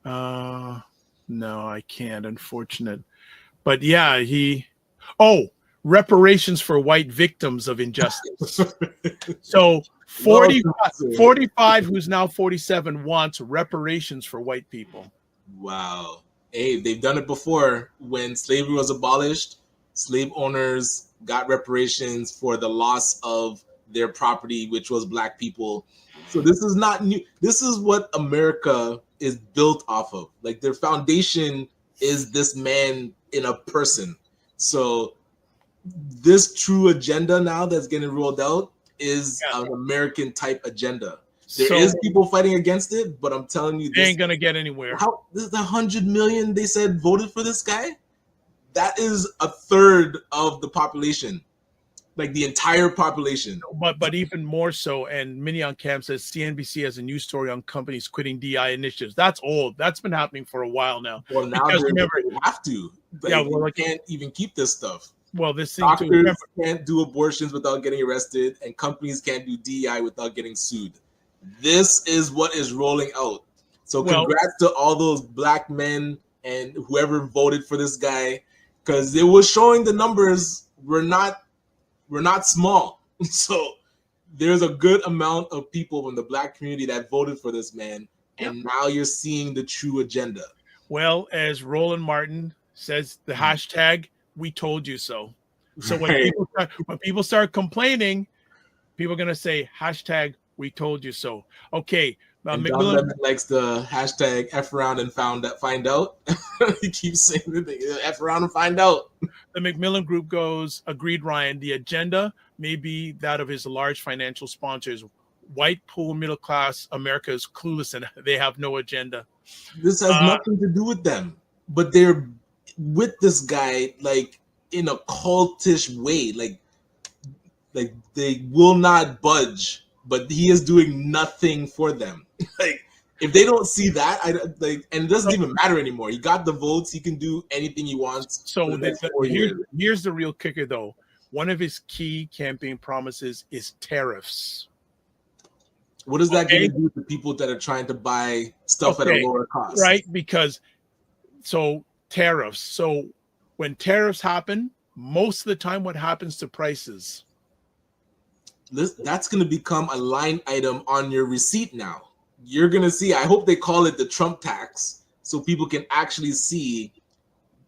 No, I can't, unfortunate. But yeah, reparations for white victims of injustice. So 45, who's now 47, wants reparations for white people. Wow. Hey, they've done it before. When slavery was abolished, slave owners got reparations for the loss of their property, which was black people. So this is not new. This is what America is built off of. Like, their foundation is this man in a person. So this true agenda now that's getting rolled out is an American type agenda. There is people fighting against it, but I'm telling you, they ain't gonna get anywhere. This is the 100 million they said voted for this guy. That is a third of the population, like the entire population. But even more so. And Mignon Cam says CNBC has a news story on companies quitting DI initiatives. That's old. That's been happening for a while now. Well, now they have to. Like, they can't even keep this stuff. Well, this thing doctors can't do abortions without getting arrested, and companies can't do DEI without getting sued. This is what is rolling out. So congrats to all those black men and whoever voted for this guy, because it was showing the numbers were not small. So there's a good amount of people from the black community that voted for this man, and now you're seeing the true agenda. Well, as Roland Martin says, the hashtag, we told you so. So when people start complaining, people are going to say hashtag, we told you so. Okay. Don likes the hashtag F around and find out. He keeps saying the thing, F around and find out. The Macmillan Group goes, agreed, Ryan. The agenda may be that of his large financial sponsors. White, poor, middle class America is clueless and they have no agenda. This has nothing to do with them, but they're with this guy like in a cultish way. Like they will not budge. But he is doing nothing for them. Like, if they don't see that, and it doesn't even matter anymore. He got the votes. He can do anything he wants. So here's the real kicker, though. One of his key campaign promises is tariffs. What is that going to do with the people that are trying to buy stuff at a lower cost? Right, because tariffs. So when tariffs happen, most of the time, what happens to prices? That's going to become a line item on your receipt now. You're going to see, I hope they call it the Trump tax, so people can actually see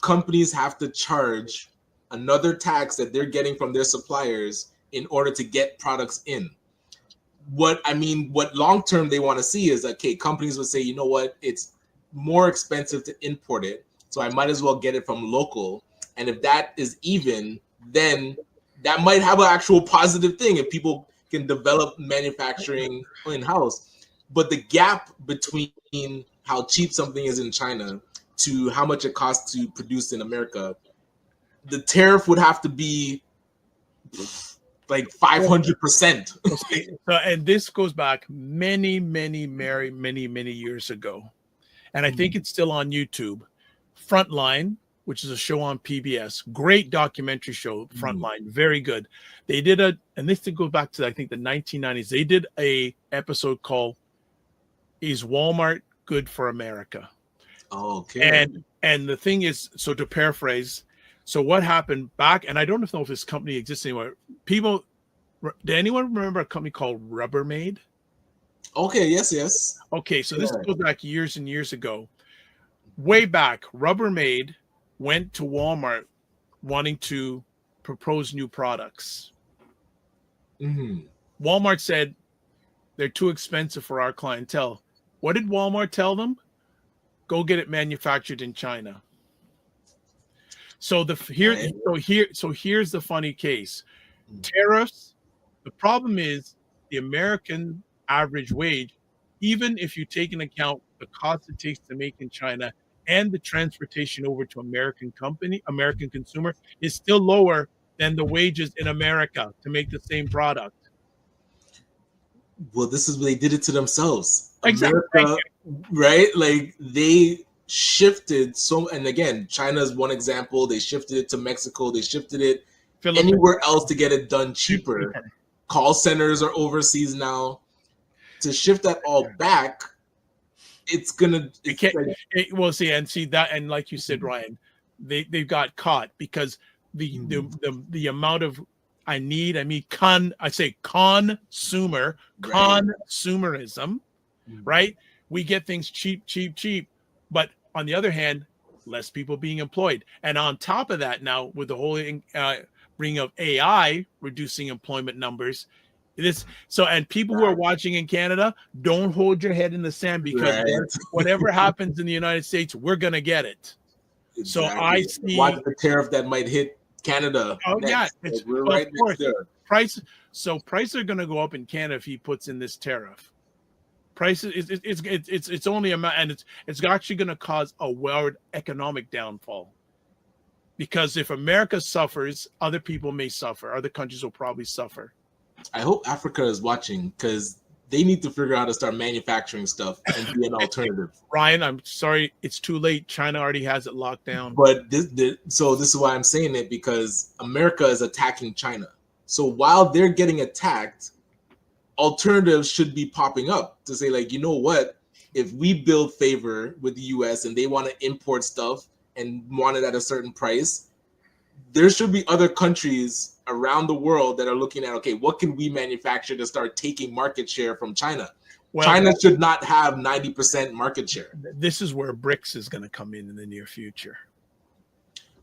companies have to charge another tax that they're getting from their suppliers in order to get products in. What long-term they want to see is, okay, companies would say, you know what, it's more expensive to import it, so I might as well get it from local. And if that is even, then that might have an actual positive thing if people can develop manufacturing in-house. But the gap between how cheap something is in China to how much it costs to produce in America, the tariff would have to be like 500%. So, and this goes back many years ago. And I think it's still on YouTube. Frontline, which is a show on PBS, great documentary show, Frontline, very good. They did and this thing goes back to, I think, the 1990s. They did a episode called "Is Walmart Good for America?" Okay. And the thing is, so to paraphrase, so what happened back, and I don't know if this company exists anymore. People, did anyone remember a company called Rubbermaid? Okay, yes. Okay, so this goes back years and years ago. Way back, Rubbermaid went to Walmart wanting to propose new products. Walmart said they're too expensive for our clientele. What did Walmart tell them? Go get it manufactured in China. So here's the funny case. Tariffs. The problem is the American average wage, even if you take into account the cost it takes to make in China and the transportation over to American consumer, is still lower than the wages in America to make the same product. Well, this is what they did it to themselves. Exactly. America, right? Like they shifted and again, China is one example. They shifted it to Mexico. They shifted it anywhere else to get it done cheaper. Call centers are overseas now. To shift that all back, it's gonna. And like you said, Ryan, they got caught because the amount of consumerism, right? We get things cheap, but on the other hand, less people being employed, and on top of that, now with the whole bringing of AI reducing employment numbers. And people who are watching in Canada, don't hold your head in the sand, because whatever happens in the United States, we're gonna get it. Exactly. So I see watch the tariff that might hit Canada. Oh next. yeah, we're right next there. Prices are gonna go up in Canada if he puts in this tariff. Prices it's only and it's actually gonna cause a world economic downfall. Because if America suffers, other people may suffer. Other countries will probably suffer. I hope Africa is watching, because they need to figure out how to start manufacturing stuff and be an alternative. Ryan, I'm sorry, it's too late. China already has it locked down. But this is why I'm saying it, because America is attacking China. So while they're getting attacked, alternatives should be popping up to say, like, you know what? If we build favor with the US and they want to import stuff and want it at a certain price, there should be other countries around the world that are looking at, okay, what can we manufacture to start taking market share from China? Well, China should not have 90% market share. This is where BRICS is going to come in the near future.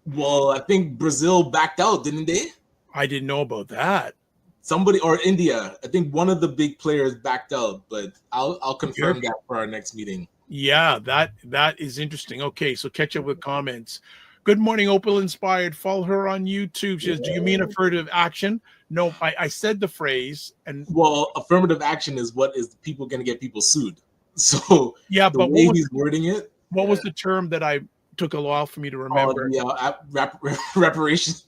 Well, I think Brazil backed out, didn't they? I didn't know about that. Somebody, or India. I think one of the big players backed out, but I'll confirm that for our next meeting. Yeah, that is interesting. Okay, so catch up with comments. Good morning, Opal Inspired. Follow her on YouTube. She says, do you mean affirmative action? No, I said the phrase. And well, affirmative action is what is people going to get people sued. So yeah, but way he's wording it. What was the term that I took a while for me to remember? Reparations.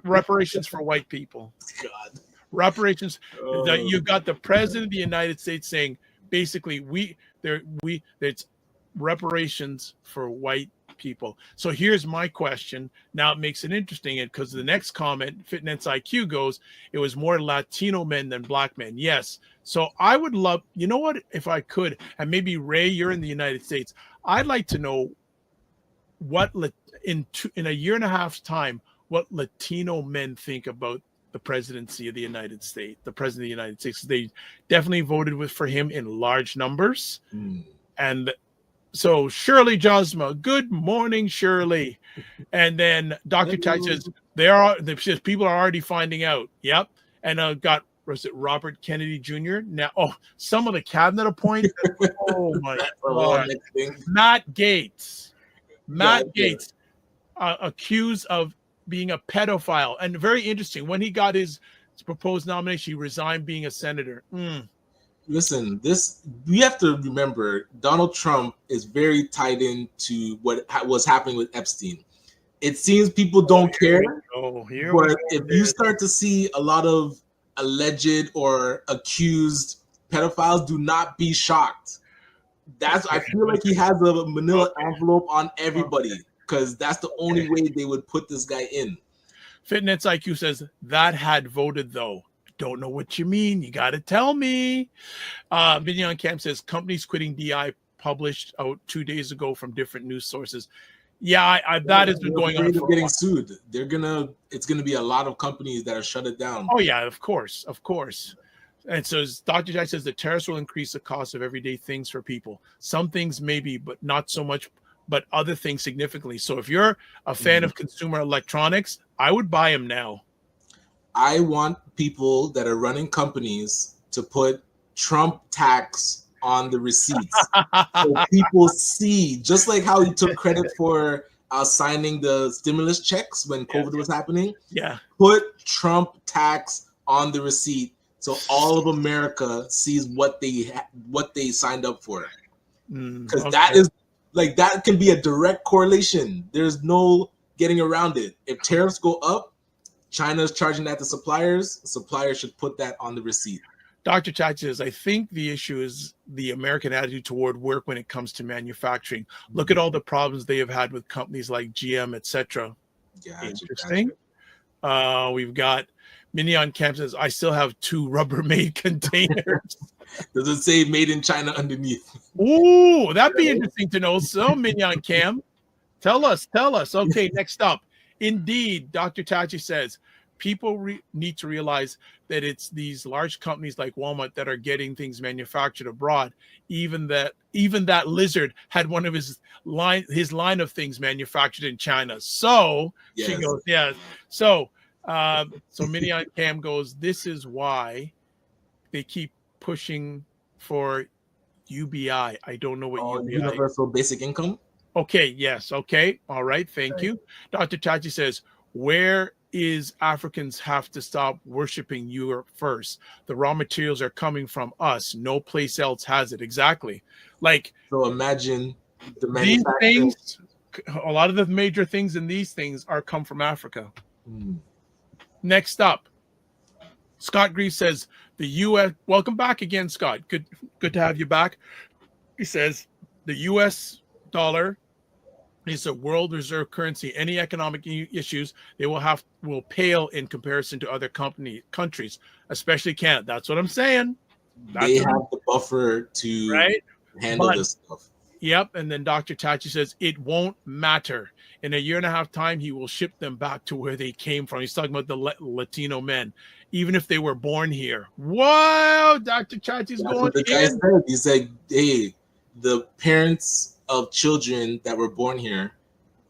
Reparations for white people. God. Reparations. You got the president of the United States saying, basically, it's reparations for white people. So here's my question. Now it makes it interesting, because the next comment, Fitness IQ goes, it was more Latino men than black men. Yes. So I would love, you know what, if I could, and maybe Ray, you're in the United States, I'd like to know what in a year and a half's time, what Latino men think about the presidency of the United States, the president of the United States. They definitely voted for him in large numbers. And so Shirley Josma, good morning, Shirley. And then Dr. Ty says, people are already finding out. Yep. And was it Robert Kennedy Jr.? Now, some of the cabinet appointments. Oh my God. Matt Gaetz, accused of being a pedophile. And very interesting, when he got his proposed nomination, he resigned being a senator. Listen, we have to remember Donald Trump is very tied into what was happening with Epstein. It seems people don't care, but if you start to see a lot of alleged or accused pedophiles, do not be shocked. I feel like he has a manila envelope on everybody, because that's the only way they would put this guy in. Fitness IQ says that had voted though. Don't know what you mean. You got to tell me. Mignon Camp says companies quitting DI published out 2 days ago from different news sources. Yeah, that has been going on. Getting sued. It's gonna be a lot of companies that are shut it down. Oh yeah, of course. And so Dr. Jack says the tariffs will increase the cost of everyday things for people. Some things maybe, but not so much, but other things significantly. So if you're a fan of consumer electronics, I would buy them now. I want people that are running companies to put Trump tax on the receipts. So people see, just like how he took credit for signing the stimulus checks when COVID was happening. Yeah. Put Trump tax on the receipt so all of America sees what they signed up for. Because that can be a direct correlation. There's no getting around it. If tariffs go up, China's charging that to suppliers. Suppliers should put that on the receipt. Dr. Chach says, I think the issue is the American attitude toward work when it comes to manufacturing. Look at all the problems they have had with companies like GM, etc. Yeah, interesting. We've got Mignon Camp says, I still have 2 Rubbermaid containers. Does it say made in China underneath? Ooh, that'd be interesting to know. So, Mignon Camp, tell us. Okay, next up. Indeed, Dr. Tachi says, people need to realize that it's these large companies like Walmart that are getting things manufactured abroad. Even that lizard had one of his line of things manufactured in China. So she goes, yeah. So Mignon Cam goes, this is why they keep pushing for UBI. I don't know what UBI. Universal Basic Income. Okay. Yes. Okay. All right. Thank you. Dr. Tachi says, where is Africans have to stop worshiping Europe first? The raw materials are coming from us. No place else has it. Exactly. So imagine these things, a lot of the major things in these things come from Africa. Next up, Scott Greaves says the U.S. Welcome back again, Scott. Good to have you back. He says the U.S. dollar is a world reserve currency. Any economic issues they will pale in comparison to other countries, especially Canada. That's what I'm saying. They have the buffer to handle this stuff. Yep. And then Dr. Tachi says it won't matter. In a year and a half time, he will ship them back to where they came from. He's talking about the Latino men, even if they were born here. Whoa, Dr. Tachi's going what the guy said. He said, hey, the parents of children that were born here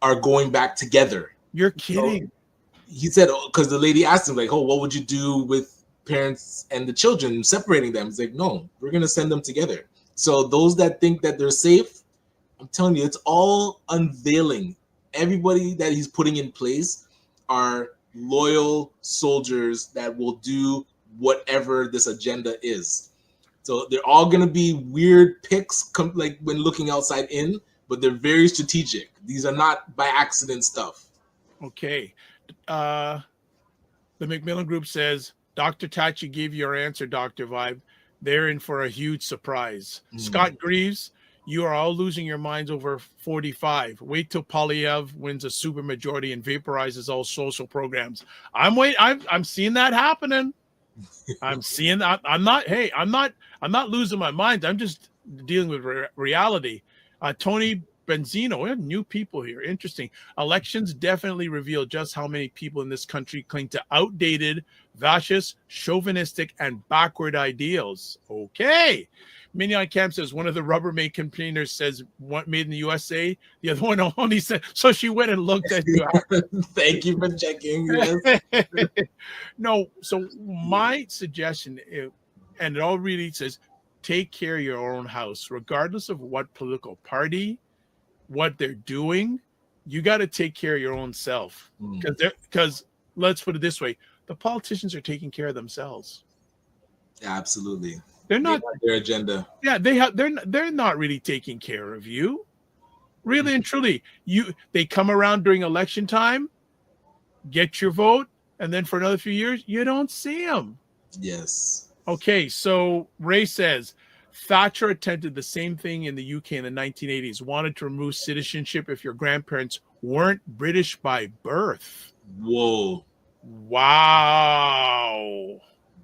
are going back together. You're kidding. So he said, because the lady asked him, what would you do with parents and the children, separating them? He's like, no, we're going to send them together. So those that think that they're safe, I'm telling you, it's all unveiling. Everybody that he's putting in place are loyal soldiers that will do whatever this agenda is. So they're all going to be weird picks, like when looking outside in, but they're very strategic. These are not by accident stuff. Okay. The Macmillan Group says, Dr. Tachi gave your answer, Dr. Vibe. They're in for a huge surprise. Scott Greaves, you are all losing your minds over 45. Wait till Polyev wins a super majority and vaporizes all social programs. I'm seeing that happening. I'm seeing that. I'm not losing my mind. I'm just dealing with reality. Tony Benzino, we have new people here. Interesting. Elections definitely reveal just how many people in this country cling to outdated, fascist, chauvinistic, and backward ideals. Okay. Mignon Camp says one of the Rubbermaid containers says one made in the USA. The other one only said, so she went and looked at you. Thank you for checking. Yes. No, so my suggestion, and it all really says, take care of your own house, regardless of what political party, what they're doing. you got to take care of your own self, because let's put it this way, the politicians are taking care of themselves. Absolutely. They're not their agenda. Yeah, they're not really taking care of you. Really and truly. They come around during election time, get your vote, and then for another few years, you don't see them. Yes. Okay, so Ray says Thatcher attempted the same thing in the UK in the 1980s, wanted to remove citizenship if your grandparents weren't British by birth. Whoa. Wow.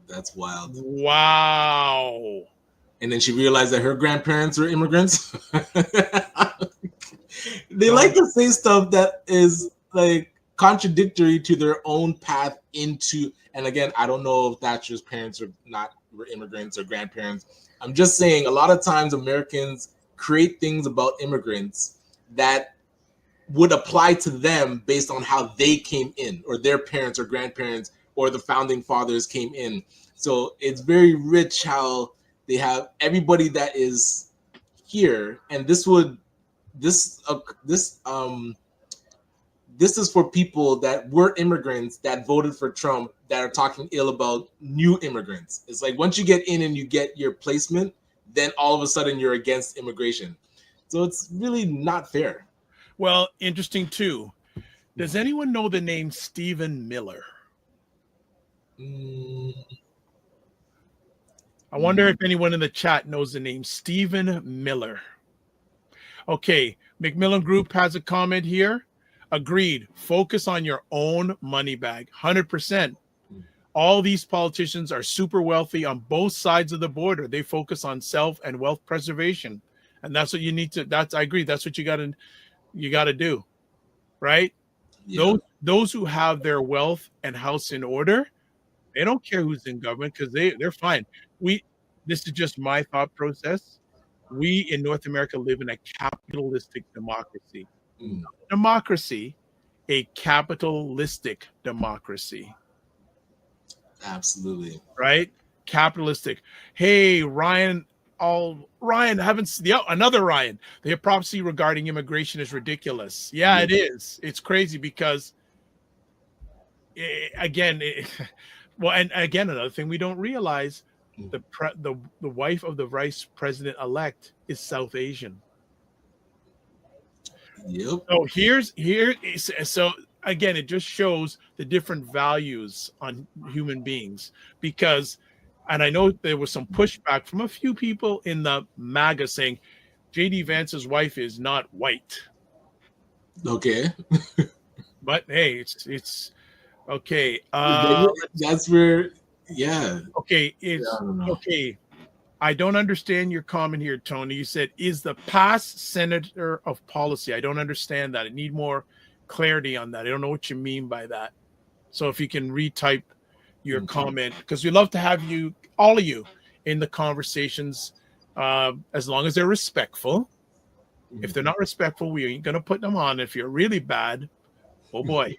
That's wild. Wow. And then she realized that her grandparents were immigrants. They like to say stuff that is like contradictory to their own path into, and again, I don't know if Thatcher's parents were immigrants or grandparents. I'm just saying a lot of times Americans create things about immigrants that would apply to them based on how they came in, or their parents or grandparents or the founding fathers came in. So it's very rich how they have everybody that is here, and this is for people that were immigrants that voted for Trump that are talking ill about new immigrants. It's like once you get in and you get your placement, then all of a sudden you're against immigration. So it's really not fair. Well, interesting too. Does anyone know the name Stephen Miller? I wonder if anyone in the chat knows the name Stephen Miller. Okay, Macmillan Group has a comment here. Agreed. Focus on your own money bag. 100%. All these politicians are super wealthy on both sides of the border. They focus on self and wealth preservation. And that's what you need to, I agree. That's what you got to do. Right? Yeah. Those who have their wealth and house in order, they don't care who's in government because they're fine. This is just my thought process. We in North America live in a capitalistic democracy. Democracy, a capitalistic democracy. Absolutely. Right? Capitalistic. Hey, Ryan, another Ryan. The prophecy regarding immigration is ridiculous. Yeah, it is. It's crazy because, again, and again, another thing we don't realize, the wife of the vice president-elect is South Asian. Yep. So again, it just shows the different values on human beings because, and I know there was some pushback from a few people in the MAGA saying JD Vance's wife is not white. Okay. But hey, it's okay. That's where, yeah. Okay, okay. I don't understand your comment here, Tony. You said, is the past senator of policy? I don't understand that. I need more clarity on that. I don't know what you mean by that. So if you can retype your comment, because we love to have you, all of you, in the conversations, as long as they're respectful. If they're not respectful, we ain't going to put them on. If you're really bad, oh boy.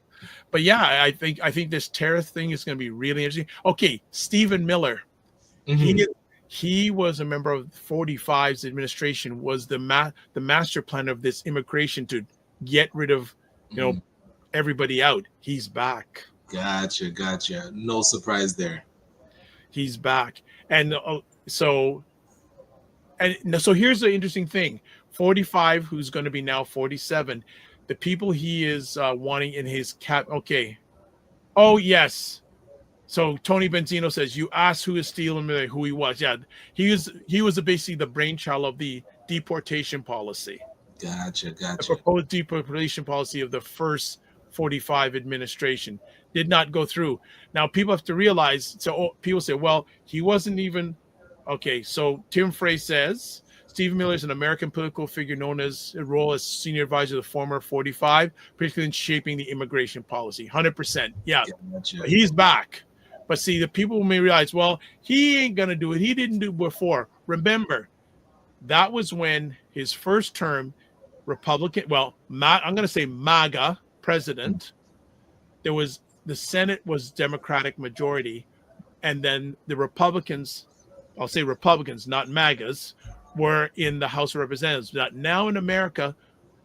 But yeah, I think this tariff thing is going to be really interesting. Okay, Stephen Miller. He was a member of 45's administration, was the master planner of this immigration to get rid of, everybody out. He's back. Gotcha. No surprise there. He's back. And so here's the interesting thing. 45, who's going to be now 47, the people he is wanting in his cap. Okay. Oh, yes. So Tony Benzino says, you asked who is Stephen Miller, who he was. Yeah, he was basically the brainchild of the deportation policy. Gotcha. The proposed deportation policy of the first 45 administration did not go through. Now people have to realize, people say, well, he wasn't even, okay. So Tim Frey says, Stephen Miller is an American political figure known as a role as senior advisor to the former 45, particularly in shaping the immigration policy. 100%. Yeah, gotcha. He's back. But see, the people may realize, well, he ain't going to do it. He didn't do it before. Remember, that was when his first term, Republican, I'm going to say MAGA president, the Senate was Democratic majority. And then the Republicans, I'll say Republicans, not MAGAs, were in the House of Representatives. Now in America,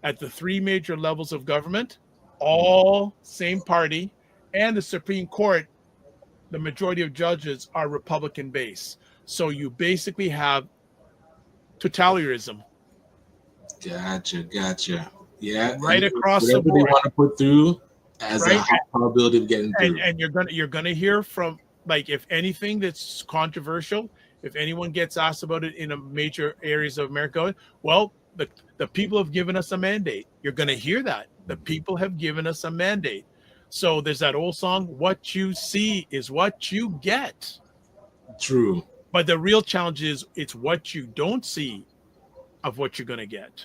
at the three major levels of government, all same party, and the Supreme Court, the majority of judges are Republican based. So you basically have totalitarianism. Gotcha. Yeah, Right and across the whatever they board. want to put through as Right? a high probability of getting through. And you're gonna hear from, like, if anything that's controversial, if anyone gets asked about it in a major areas of America, well, the people have given us a mandate. You're gonna hear that. The people have given us a mandate. So there's that old song, what you see is what you get. True. But the real challenge is it's what you don't see of what you're gonna get.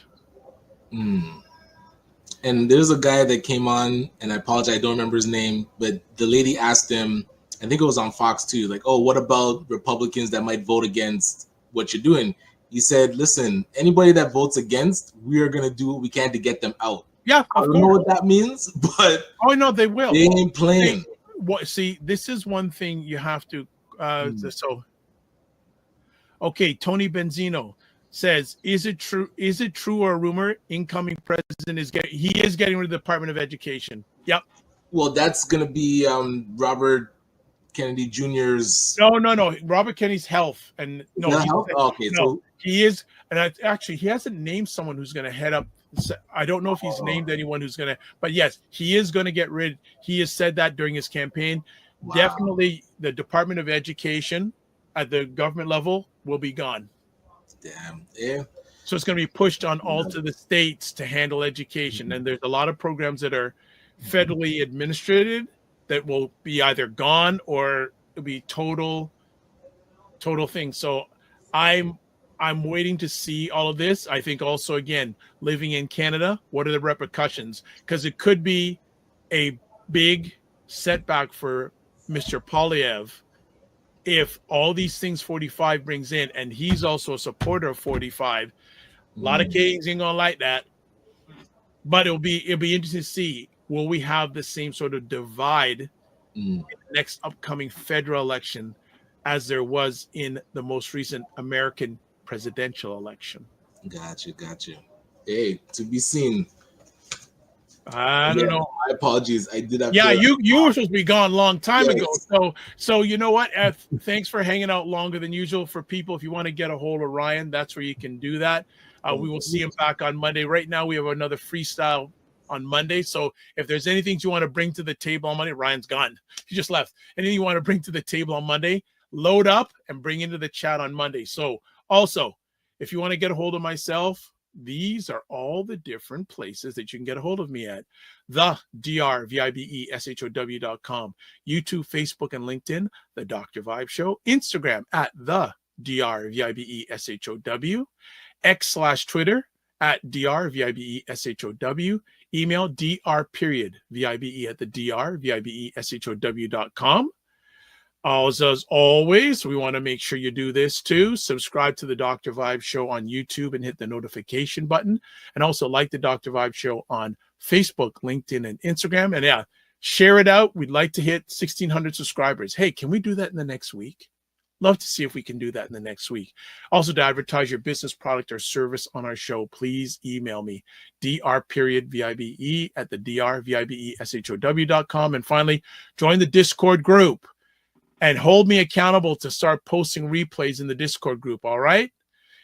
And there's a guy that came on, and I apologize, I don't remember his name, but the lady asked him, I think it was on Fox too, like, oh, what about Republicans that might vote against what you're doing? He said, listen, anybody that votes against, we are going to do what we can to get them out. Yeah, I don't know what that means, but oh no, they will. They ain't playing. See, this is one thing you have to. So, okay, Tony Benzino says, "Is it true? Is it true or a rumor? Incoming president is getting rid of the Department of Education." Yep. Well, that's gonna be Robert Kennedy Jr.'s. No. Robert Kennedy's health and Okay, so he is, and actually he hasn't named someone who's going to head up. I don't know if he's named anyone who's going to, but yes, he is going to get rid. He has said that during his campaign. Wow. Definitely, the Department of Education at the government level will be gone. Damn, yeah. So it's going to be pushed on all to the states to handle education, and there's a lot of programs that are federally administered that will be either gone or it'll be total thing. So I'm waiting to see all of this. I think also, again, living in Canada, what are the repercussions? Because it could be a big setback for Mr. Poilievre if all these things 45 brings in, and he's also a supporter of 45. A lot of Canadians ain't gonna like that, but it'll be interesting to see, will we have the same sort of divide in the next upcoming federal election as there was in the most recent American presidential election. Gotcha. Hey, to be seen. I don't know. My apologies. I did have. Yeah, you were supposed to be gone a long time ago. So you know what? Thanks for hanging out longer than usual. For people, if you want to get a hold of Ryan, that's where you can do that. We will see him back on Monday. Right now, we have another freestyle on Monday. So if there's anything you want to bring to the table on Monday, Ryan's gone. He just left. Anything you want to bring to the table on Monday, load up and bring into the chat on Monday. So also, if you want to get a hold of myself, these are all the different places that you can get a hold of me at. The drvibeshow.com, YouTube, Facebook, and LinkedIn, The Dr. Vibe Show, Instagram at the drvibeshow, X/Twitter at drvibeshow, email dr.vibe at the drvibeshow.com. As always, we want to make sure you do this too. Subscribe to the Dr. Vibe Show on YouTube and hit the notification button. And also like the Dr. Vibe Show on Facebook, LinkedIn, and Instagram. And yeah, share it out. We'd like to hit 1,600 subscribers. Hey, can we do that in the next week? Love to see if we can do that in the next week. Also, to advertise your business, product, or service on our show, please email me, dr.vibe at the drvibeshow.com. And finally, join the Discord group and hold me accountable to start posting replays in the Discord group, all right?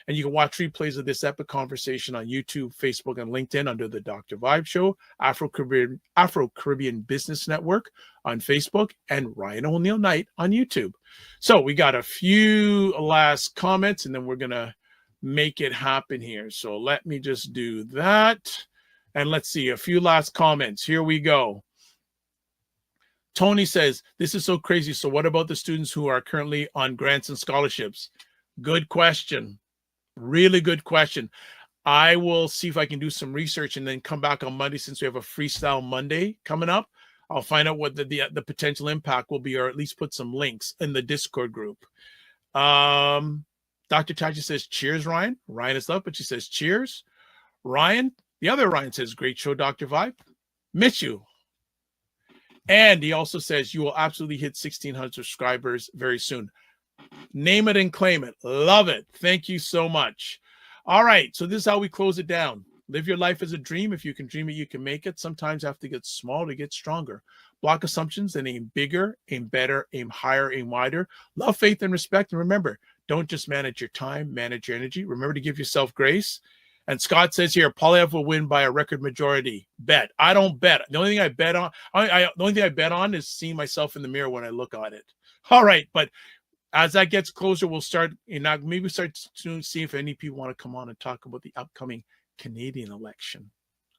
And you can watch replays of this epic conversation on YouTube, Facebook, and LinkedIn under the Dr. Vibe Show, Afro-Caribbean Business Network on Facebook, and Ryan Oneil Knight on YouTube. So we got a few last comments, and then we're going to make it happen here. So let me just do that. And let's see, a few last comments. Here we go. Tony says, this is so crazy. So what about the students who are currently on grants and scholarships? Good question. Really good question. I will see if I can do some research and then come back on Monday, since we have a Freestyle Monday coming up. I'll find out what the potential impact will be, or at least put some links in the Discord group. Dr. Tachi says, cheers, Ryan. Ryan is up, but she says, cheers. Ryan, the other Ryan says, great show, Dr. Vibe. Miss you. And he also says, you will absolutely hit 1,600 subscribers very soon. Name it and claim it. Love it. Thank you so much. All right. So this is how we close it down. Live your life as a dream. If you can dream it, you can make it. Sometimes you have to get small to get stronger. Block assumptions and aim bigger, aim better, aim higher, aim wider. Love, faith, and respect. And remember, don't just manage your time, manage your energy. Remember to give yourself grace. And Scott says here, Polyev will win by a record majority. Bet. I don't bet. The only thing I bet on, the only thing I bet on is seeing myself in the mirror when I look at it. All right, but as that gets closer, we'll start, maybe start to see if any people want to come on and talk about the upcoming Canadian election.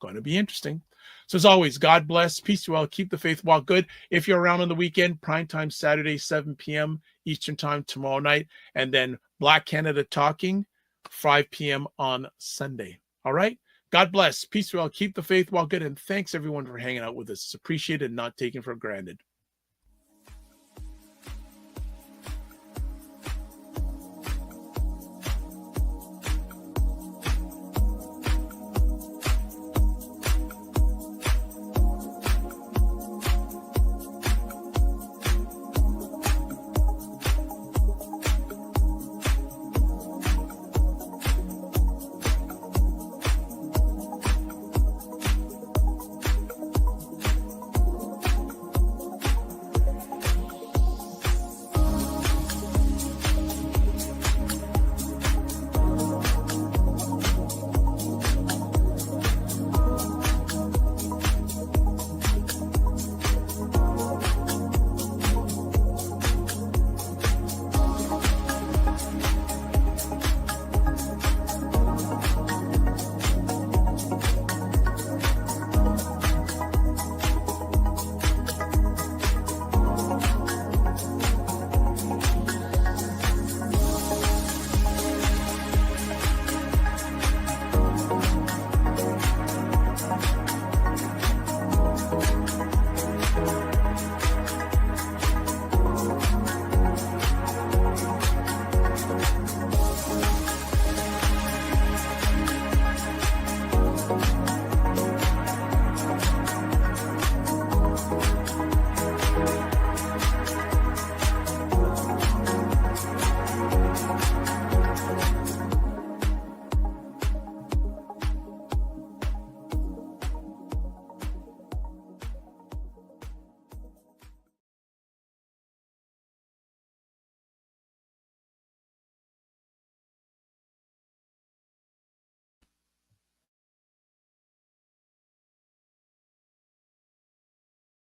Going to be interesting. So as always, God bless, peace to all, keep the faith, walk good. If you're around on the weekend, prime time Saturday, 7 p.m. Eastern time tomorrow night, and then Black Canada Talking, 5 p.m. on Sunday. All right? God bless, peace to all, keep the faith, walk good, and thanks everyone for hanging out with us. It's appreciated and not taken for granted.